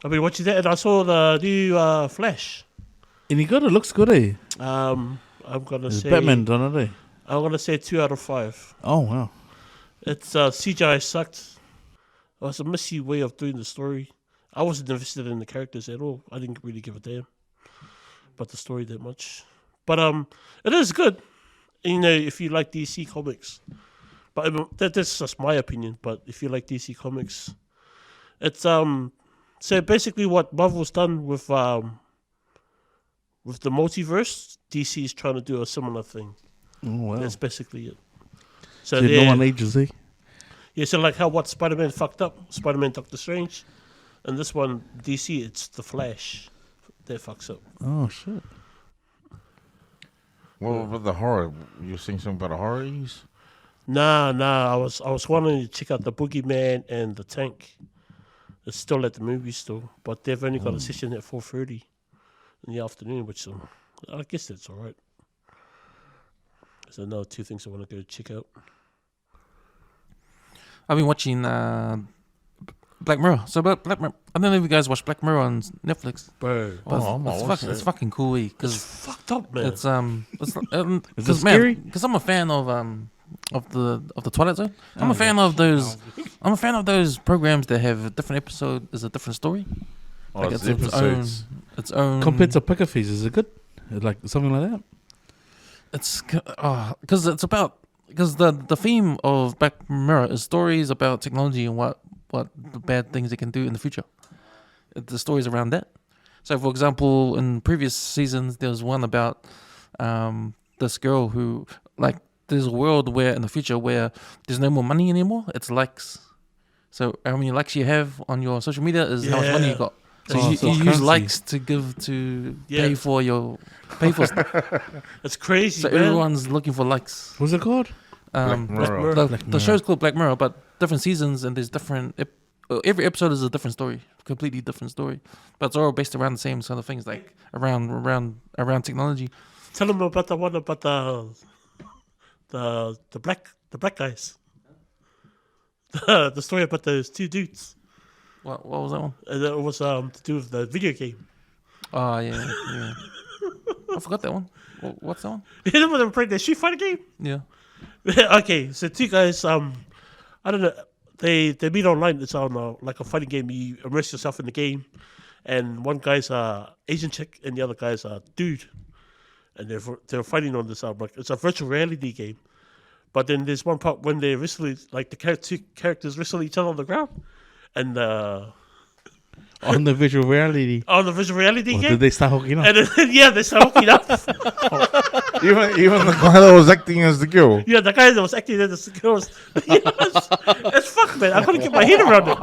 I've been watching that and I saw the new Flash. And he got it. Looks good, eh? I'm gonna There's say Batman on it, eh? I'm gonna say 2 out of 5. Oh, wow. It's CGI sucked. It was a messy way of doing the story. I wasn't invested in the characters at all. I didn't really give a damn about the story that much. But it is good. You know, if you like DC comics. But that's just my opinion. But if you like DC comics, it's so basically what Marvel's done with the multiverse, DC is trying to do a similar thing. Oh, wow. That's basically it. So So no one ages, eh? yeah, so like how what Spider-Man fucked up, Spider-Man Doctor Strange, and this one DC, it's the Flash that fucks up. Oh, shit. What about the horror? You were saying something about the horrors? Nah, I was wanting to check out the Boogeyman and the Tank. It's still at the movies still, but they've only got a session at 4:30 in the afternoon, which I guess that's all right. There's another 2 things I want to go check out. I've been watching Black Mirror. So about Black Mirror, I don't know if you guys watch Black Mirror on Netflix. Bro, But Oh, I might watch it's that. fucking cool, it's because fucked up, man. it's Is it because scary? because I'm a fan of the Twilight Zone. I'm a fan of those. I'm a fan of those programs that have a different episode is a different story. Oh, Like it's it's episodes. its own. Compared to Picker Face, is it good? Like something like that? It's because it's about because the theme of Black Mirror is stories about technology and what the bad things it can do in the future. The stories around that. So, for example, in previous seasons, there was one about this girl who like there's a world where in the future where there's no more money anymore. It's likes. So how many likes you have on your social media is how much money you got. So Oh, you so use currency. likes to give to Yeah. pay for It's crazy, so man. everyone's looking for likes. What's it called? Black Mirror. The, Black the Mirror. show's called Black Mirror, but different seasons and there's different. Every episode is a different story, completely different story, but it's all based around the same sort of things, like around technology. Tell them about the one about the black guys. The story about those 2 dudes. What was that one? And it was to do with the video game. Oh yeah. I forgot that one. What's that one? You remember them playing the Street Fighter game? Yeah. Okay, so 2 guys, I don't know, they meet online. It's on like a fighting game. You immerse yourself in the game, and one guy's Asian chick, and the other guy's a dude, and they're fighting on this like it's a virtual reality game. But then there's one part when they wrestle, like the 2 characters wrestle each other on the ground, and On the visual reality. on the virtual reality Or game. did they start hooking up? And then, yeah, they start hooking up. Even the guy that was acting as the girl. Yeah, the guy that was acting as the girl was. It's fucked, man. I couldn't get my head around it.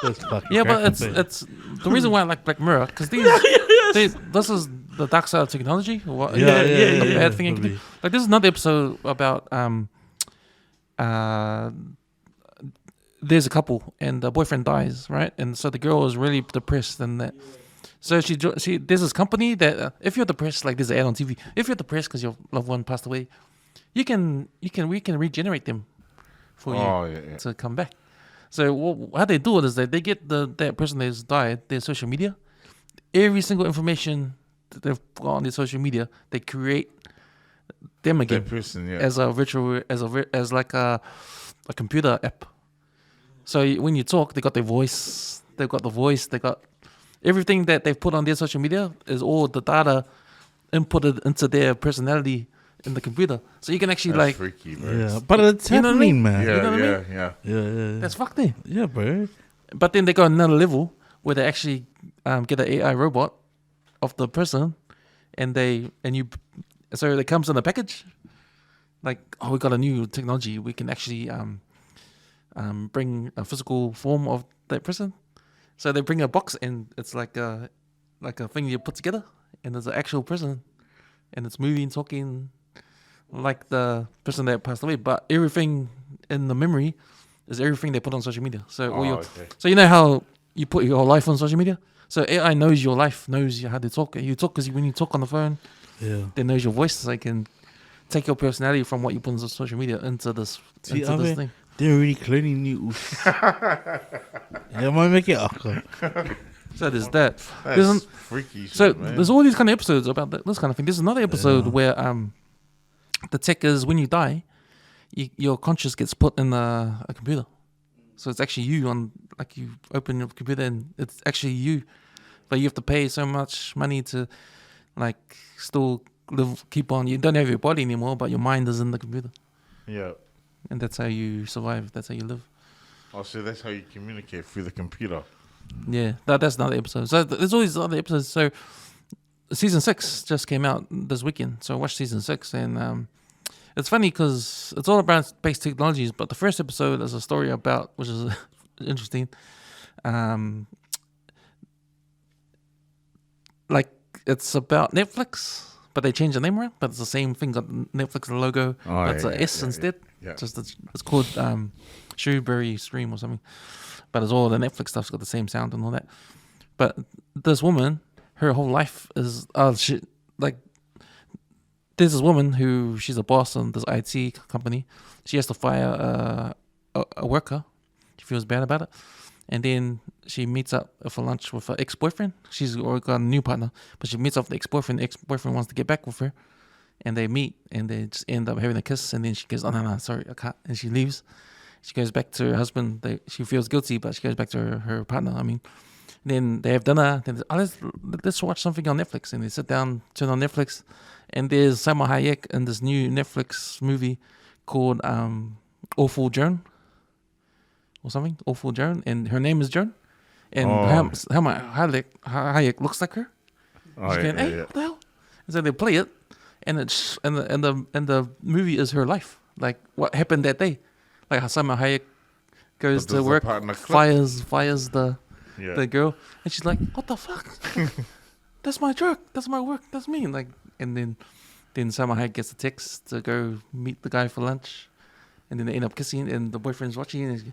That's fucking Yeah, but cracking, man. it's the reason why I like Black Mirror because this is the dark side of technology. Or what, Yeah, the bad thing it can do. probably. Like there's another episode about there's a couple and the boyfriend dies, right? And so the girl is really depressed and that. So she there's this company that if you're depressed, like there's an ad on TV. If you're depressed because your loved one passed away, we can regenerate them for you Oh yeah. to come back. So how they do it is that they get that person that's died, their social media, every single information that they've got on their social media, they create them again That person, yeah. as a virtual as like a computer app. So when you talk, they got their voice, they got everything that they've put on their social media is all the data inputted into their personality in the computer. So you can actually That's like freaky, bro. Yeah, but it's You know what I happening, mean? man. Yeah, You know what I yeah, mean? yeah. Yeah. that's fucked there. Yeah, bro. But then they go another level where they actually get an AI robot of the person, so it comes in a package. Like, we got a new technology. We can actually bring a physical form of that person. So they bring a box, and it's like a thing you put together, and there's an actual person, and it's moving, talking like the person that passed away, but everything in the memory is everything they put on social media. So so you know how you put your whole life on social media? So AI knows your life, knows how to talk. You talk because when you talk on the phone, they knows your voice. So they can take your personality from what you put on social media into this thing. They're really cloning you. Yeah, might make it awkward. So there's that. That's freaky shit, So man. there's all these kind of episodes about this kind of thing. There's another episode where the tech is when you die, your conscious gets put in a computer. So it's actually you on, like you open your computer and it's actually you, but you have to pay so much money to like still keep on. You don't have your body anymore, but your mind is in the computer. Yeah. And that's how you survive. That's how you live. Oh, so that's how you communicate through the computer. Yeah, that's another episode. So there's always other episodes. So season 6 just came out this weekend. So I watched season 6 and it's funny because it's all about space technologies. But the first episode is a story about, which is interesting, like it's about Netflix, but they changed the name around. But it's the same thing. Got Netflix logo. But it's a S instead. Yeah. Just it's called Shrewsbury Stream or something. But it's all the Netflix stuff's got the same sound and all that. But this woman, her whole life is there's this woman who she's a boss on this IT company. She has to fire a worker. She feels bad about it, and then she meets up for lunch with her ex-boyfriend. She's already got a new partner, but she meets up with the ex-boyfriend. Ex-boyfriend wants to get back with her, and they meet and they just end up having a kiss. And then she goes, "Oh no, sorry, I can't," and she leaves. She goes back to her husband. She feels guilty, but she goes back to her partner. I mean, then they have dinner. Then let's watch something on Netflix. And they sit down, turn on Netflix, and there's Salma Hayek in this new Netflix movie called Awful Joan or something. Awful Joan, and her name is Joan. And Salma Hayek looks like her. She's going, hey, what the hell? And so they play it, and it's and the movie is her life, like what happened that day. Like how Salma Hayek goes to work, fires the girl, and she's like, "What the fuck? That's my work. That's my work. That's me." Like, and then Salma Hayek gets a text to go meet the guy for lunch, and then they end up kissing, and the boyfriend's watching, and she's,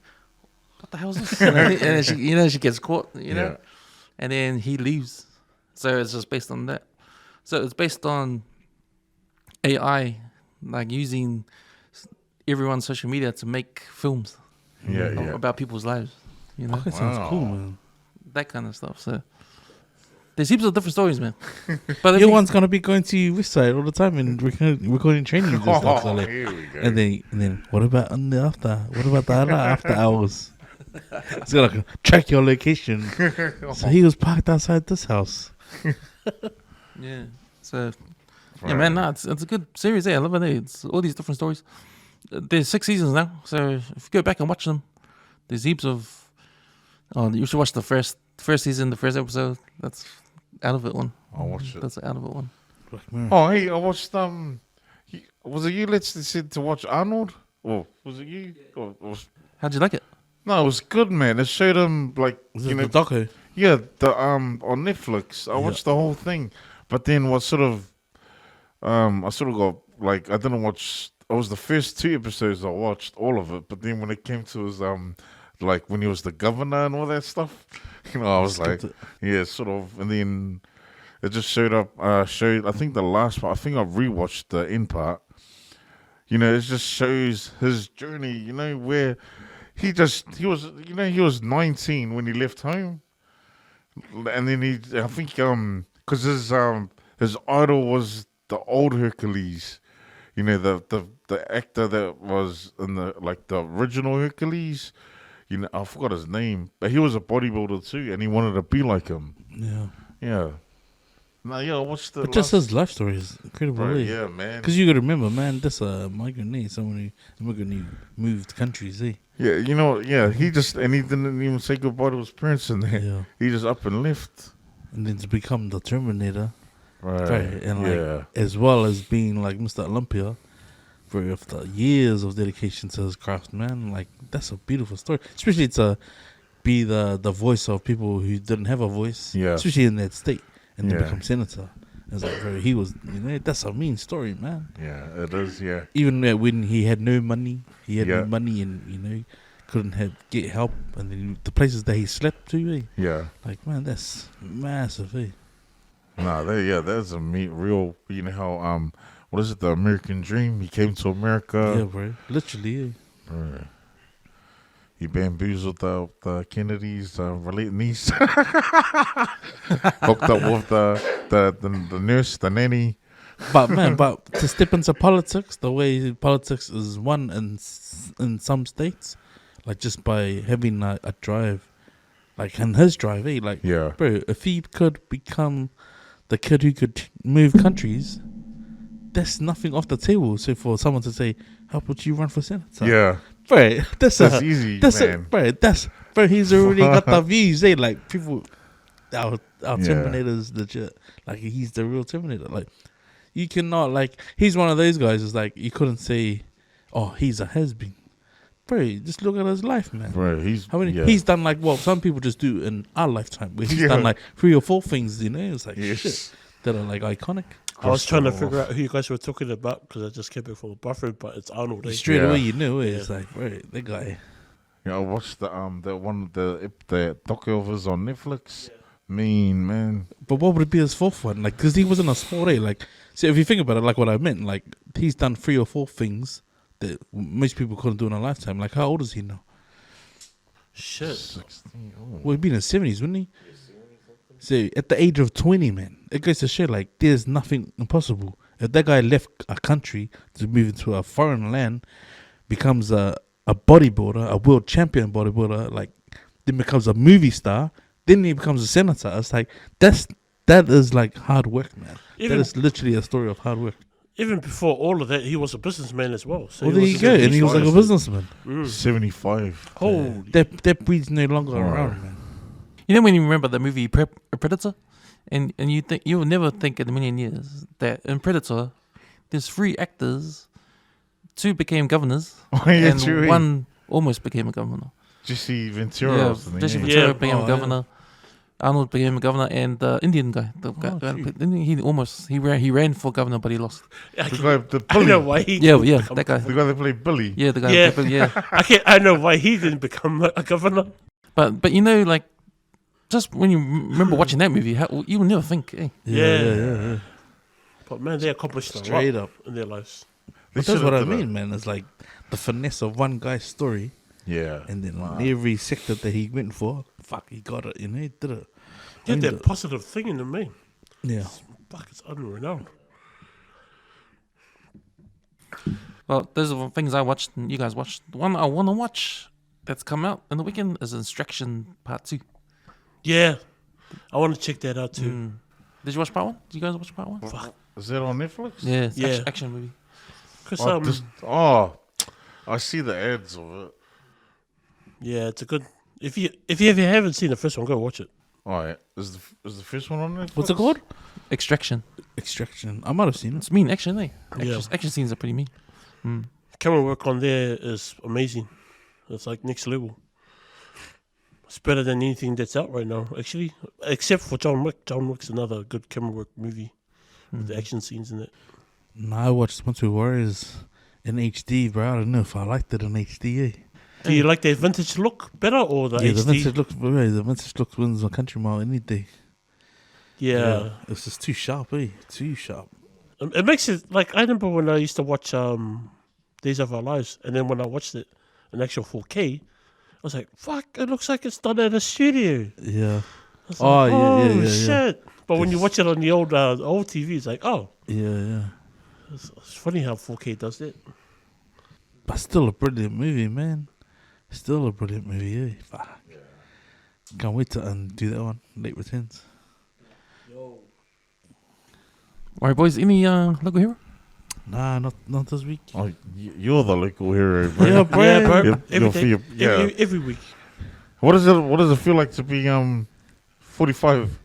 what the hell is this? And she, she gets caught, and then he leaves. So it's just based on that. So it's based on AI, like using everyone's social media to make films about people's lives. That sounds cool, man. That kind of stuff. So there's heaps of different stories, man. But Your one's gonna be going to West Side all the time and recording trainings and stuff. So like, Here we go. and then what about on the after? What about the other after hours? It's gonna track your location. So he was parked outside this house. yeah. So yeah, man. Nah, it's a good series. I love it. It's all these different stories. There's 6 seasons now, so if you go back and watch them, there's heaps of. Oh, you should watch the first season, the first episode. That's out of it one. I'll watch it. That's out of it one. Oh, hey, I watched was it you that said to watch Arnold? Or was it you? How'd you like it? No, it was good, man. It showed him like The doco. Yeah, the on Netflix. I watched the whole thing, but then I sort of got like I didn't watch. It was the first 2 episodes I watched all of it, but then when it came to his like when he was the governor and all that stuff, I was like, sort of, and then it just showed up. I think the last part. I think I rewatched the end part. It just shows his journey. Where he was 19 when he left home, and then I think because his idol was the old Hercules. The actor that was in the original Hercules, I forgot his name, but he was a bodybuilder too, and he wanted to be like him. Yeah. No, what's the? But just his life story is incredible. Right, really. yeah, man. Because you got to remember, man, that's a migrant, someone who moved countries, eh? Yeah, he didn't even say goodbye to his parents in there. Yeah. He just up and left. And then to become the Terminator. Right. And as well as being like Mr. Olympia for the years of dedication to his craft, man. Like, that's a beautiful story. Especially to be the voice of people who didn't have a voice. Yeah. Especially in that state. And then become senator. It's like, bro, he was, that's a mean story, man. Yeah, it is. Yeah, Even when he had no money, Yeah. no money, and couldn't get help, and then the places that he slept to, yeah. like, man, that's massive, Nah, that's a real. You know how what is it? The American Dream. He came to America. Yeah, bro, literally, Right. He bamboozled the Kennedys, related niece. Hooked up with the nurse, the nanny. But man, to step into politics, the way politics is won in some states, like just by having a drive, like in his drive, like, Yeah. bro, if he could become the kid who could move countries, that's nothing off the table. So for someone to say, "How would you run for senator?" Yeah. bro, that's easy, that's man. bro. He's already got the views. Like people, our Yeah. Terminator's legit. Like he's the real Terminator. Like you cannot he's one of those guys. Is like you couldn't say, "Oh, he's a has-been." Bro, just look at his life, man. Bro, He's done some people just do in our lifetime. Where he's done 3 or 4 things. It's like shit that are iconic. I was trying to figure out who you guys were talking about because I just came back from the bathroom, but it's Arnold. Straight Yeah. away, you knew it. It's like, bro, that guy. I watched the docu of his on Netflix. Mean, man. But what would it be his 4th one? Because he wasn't a sport, so if you think about it, what I meant, he's done 3 or 4 things that most people couldn't do in a lifetime. How old is he now? Shit. 16. Oh. Well, he'd be in his 70s, wouldn't he? So at the age of 20, man, it goes to show there's nothing impossible. If that guy left a country to move into a foreign land, becomes a bodybuilder, a world champion bodybuilder, then becomes a movie star, then he becomes a senator. It's that is hard work, man. That is literally a story of hard work. Even before all of that, he was a businessman as well. So Well, there you go, and he was a businessman. 75. Oh, That breed's no longer around, man. When you remember the movie Predator, and you will never think in a million years that in Predator, there's 3 actors, 2 became governors, Oh, yeah, and true. 1 almost became a governor. Jesse Ventura. or something, Jesse yeah. Ventura Yeah. became a governor. Arnold became a governor, and the Indian guy, he ran for governor, but he lost. The guy, the I know bully. why he. Yeah, that guy. The guy that played Billy. Yeah, the guy. Yeah. Yeah. I know why he didn't become a governor. But just when you remember watching that movie, you will never think, hey. Yeah. But man, they accomplished a Straight lot up. in their lives. But that's what I mean, man. It's the finesse of one guy's story, Yeah. and then every sector that he went for, he got it, he did it. Did Owned that it. positive thing in the main. Yeah. Fuck, it's unrenowned. Well, those are the things I watched and you guys watched. The one I want to watch that's come out in the weekend is Instruction Part 2. Yeah, I want to check that out too. Did you watch Part 1? Did you guys watch Part 1? Fuck, Is that on Netflix? Yeah, it's Yeah. action movie. because I see the ads of it. yeah, it's a good. If you haven't seen the first one, go watch it. All right. Is the first one on Netflix? What's it called? Extraction. Extraction. I might have seen it. It's mean action, eh? Yeah. Action scenes are pretty mean. Camera work on there is amazing. It's next level. It's better than anything that's out right now, actually, except for John Wick. John Wick's another good camera work movie with the action scenes in it. Nah, I watched Monster Warriors in HD, bro. I don't know if I liked it in HD. Do you like the vintage look better or the Yeah, HD? the vintage looks wins a country mile any day. Yeah. It's just too sharp, Too sharp. It makes it I remember when I used to watch Days of Our Lives, and then when I watched it in actual 4K, I was like, "Fuck! It looks like it's done at a studio." Yeah. I was Oh, like, yeah, yeah. shit! But when you watch it on the old TV, it's like, oh, Yeah. it's funny how 4K does that. But still a brilliant movie, man. Still a brilliant movie, Fuck. Can't wait to do that one. Late Returns. All right, boys. Any local hero? Nah, not this week. Oh, you're the local hero, bro. Yeah, bro. Yeah, bro. You're Every Fia- day, yeah. every week. What does it feel like to be 45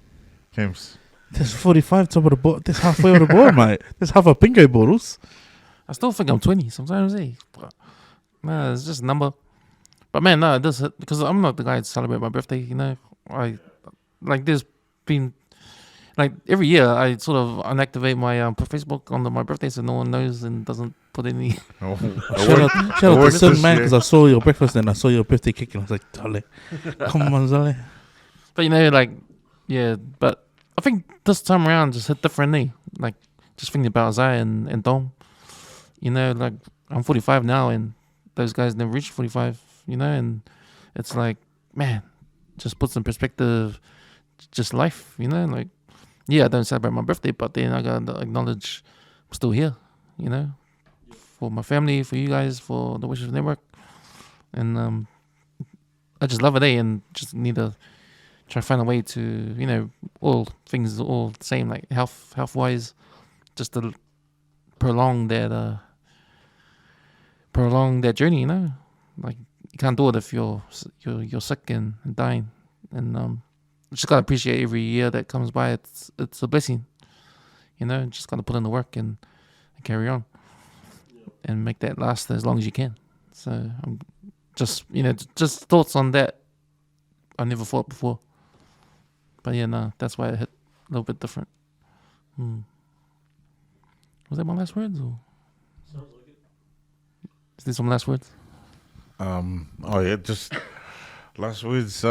games? There's 45 top of the board. That's halfway of the board, mate. That's half a bingo bottles. I still think I'm 20 sometimes, eh? But, nah, it's just a number. But man, no, this because I'm not the guy to celebrate my birthday. I there's been like every year I sort of unactivate my Facebook on my birthday so no one knows and doesn't put any. Oh, Shout out to Sun, man, because I saw your breakfast and I saw your birthday cake and I was like, Dale, come on, Zale. But you know, like, yeah, but I think this time around just hit differently. Like, just thinking about Zaya and Dom. You know, like, I'm 45 now and those guys never reached 45, you know, and it's like, man, just puts in perspective just life, you know, like, yeah, I don't celebrate my birthday, but then I gotta acknowledge I'm still here, you know, for my family, for you guys, for the WesWes Network. And I just love it, and just need to try to find a way to, you know, all things all the same, like health wise, just to prolong that journey, you know. Like, you can't do it if you're sick and dying, and just gotta appreciate every year that comes by. It's a blessing, you know. Just gotta put in the work and carry on, and make that last as long as you can. So I'm just, you know, just thoughts on that. I never thought before, but yeah, no, that's why it hit a little bit different. Was that my last words, or is there some last words? Oh yeah, just last words.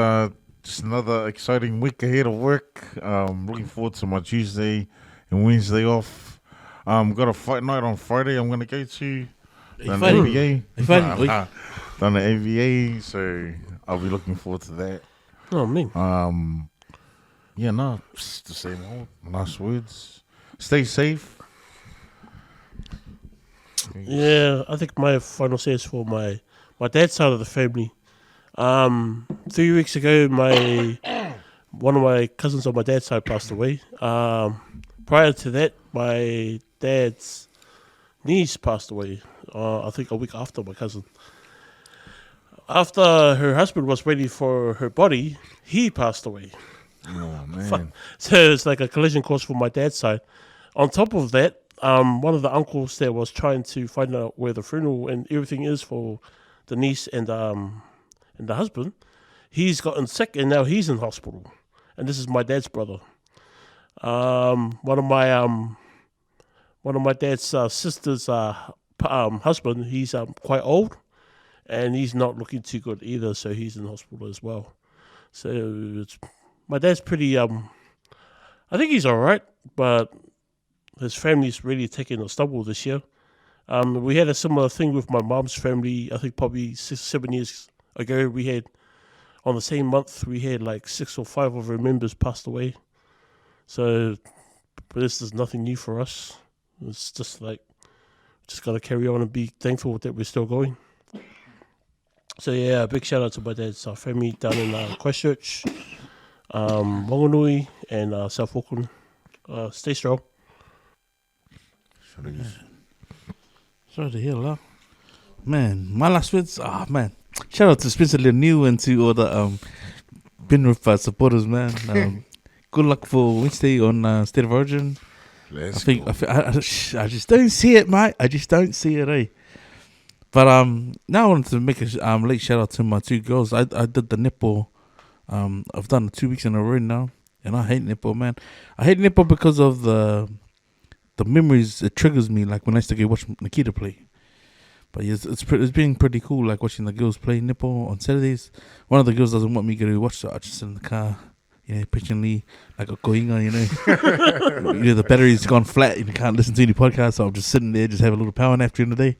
Just another exciting week ahead of work. Looking forward to my Tuesday and Wednesday off. Got a fight night on Friday. I'm gonna go to done the AVA. Done the AVA, so I'll be looking forward to that. Oh, man. Yeah, no, just the same old last words. Stay safe. Yeah, I think my final say is for my dad's side of the family. 3 weeks ago, one of my cousins on my dad's side passed away. Prior to that, my dad's niece passed away. I think a week after my cousin. After her husband was waiting for her body, he passed away. Oh man! So it's like a collision course for my dad's side. On top of that, one of the uncles that was trying to find out where the funeral and everything is for the niece and the husband, he's gotten sick and now he's in hospital. And this is my dad's brother. One of my dad's sister's husband, he's quite old, and he's not looking too good either. So he's in hospital as well. So my dad's pretty. I think he's all right, but his family's really taking a stumble this year. We had a similar thing with my mom's family. I think probably 6-7 years ago, we had, on the same month, we had like 6 or 5 of our members passed away. So, but this is nothing new for us. It's just like, just got to carry on and be thankful that we're still going. So yeah, a big shout out to my dad's family down in Christchurch, Wanganui, and South Auckland. Stay strong. Sorry to hear that. Man, my last words, man. Shout out to Spencer Leniu and to all the Penrith supporters, man. Good luck for Wednesday on State of Origin. I just don't see it, mate. I just don't see it, eh? But now I wanted to make a late shout out to my 2 girls. I did the netball. I've done it 2 weeks in a row now, and I hate netball, man. I hate netball because of the memories it triggers me, like when I used to go watch Nikita play. But yes, it's been pretty cool, like watching the girls play netball on Saturdays. One of the girls doesn't want me to go watch, so I just sit in the car, you know, patiently, like a goinga, you know. You know, the battery's gone flat and you can't listen to any podcasts, so I'm just sitting there, just have a little power nap during the day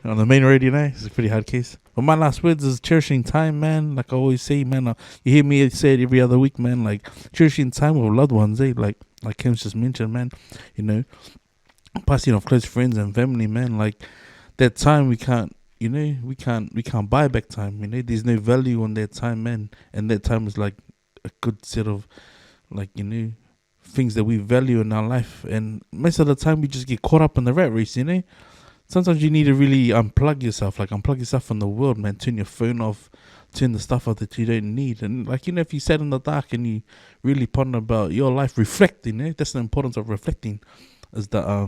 on the main radio, you know. It's a pretty hard case. But my last words is cherishing time, man. Like I always say, man, you hear me say it every other week, man, like cherishing time with loved ones, eh? Like Kim's just mentioned, man, you know, passing off close friends and family, man. Like that time we can't buy back time, you know. There's no value on that time, man. And that time is like a good set of, like, you know, things that we value in our life. And most of the time we just get caught up in the rat race, you know. Sometimes you need to really unplug yourself from the world, man. Turn your phone off, turn the stuff off that you don't need. And like, you know, if you sat in the dark and you really ponder about your life, reflecting, eh? That's the importance of reflecting, is the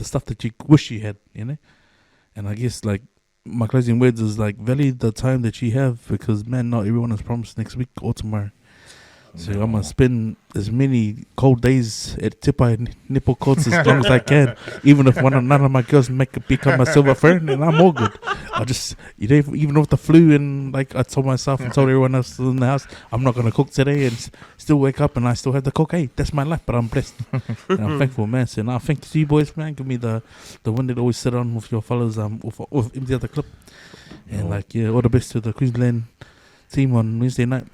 stuff that you wish you had, you know. And I guess, like, my closing words is, like, value the time that you have, because, man, not everyone is promised next week or tomorrow. So I'm gonna spend as many cold days at Tipai nipple courts as long as I can. Even if none of my girls become a silver fern, and I'm all good. I just, even with the flu, and like I told myself and told everyone else in the house, I'm not gonna cook today, and still wake up and I still have to cook. Hey, that's my life, but I'm blessed. And I'm thankful, man. So now thank you boys, man. Give me the one that always sit on with your fellas, with MT at the club, and all the best to the Queensland team on Wednesday night.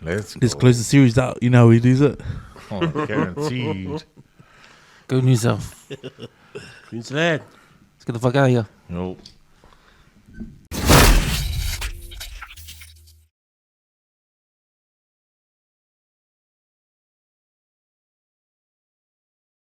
Let's close the series out. You know how we do it. Oh, guaranteed. Go New South. Queensland. Let's get the fuck out of here. Nope.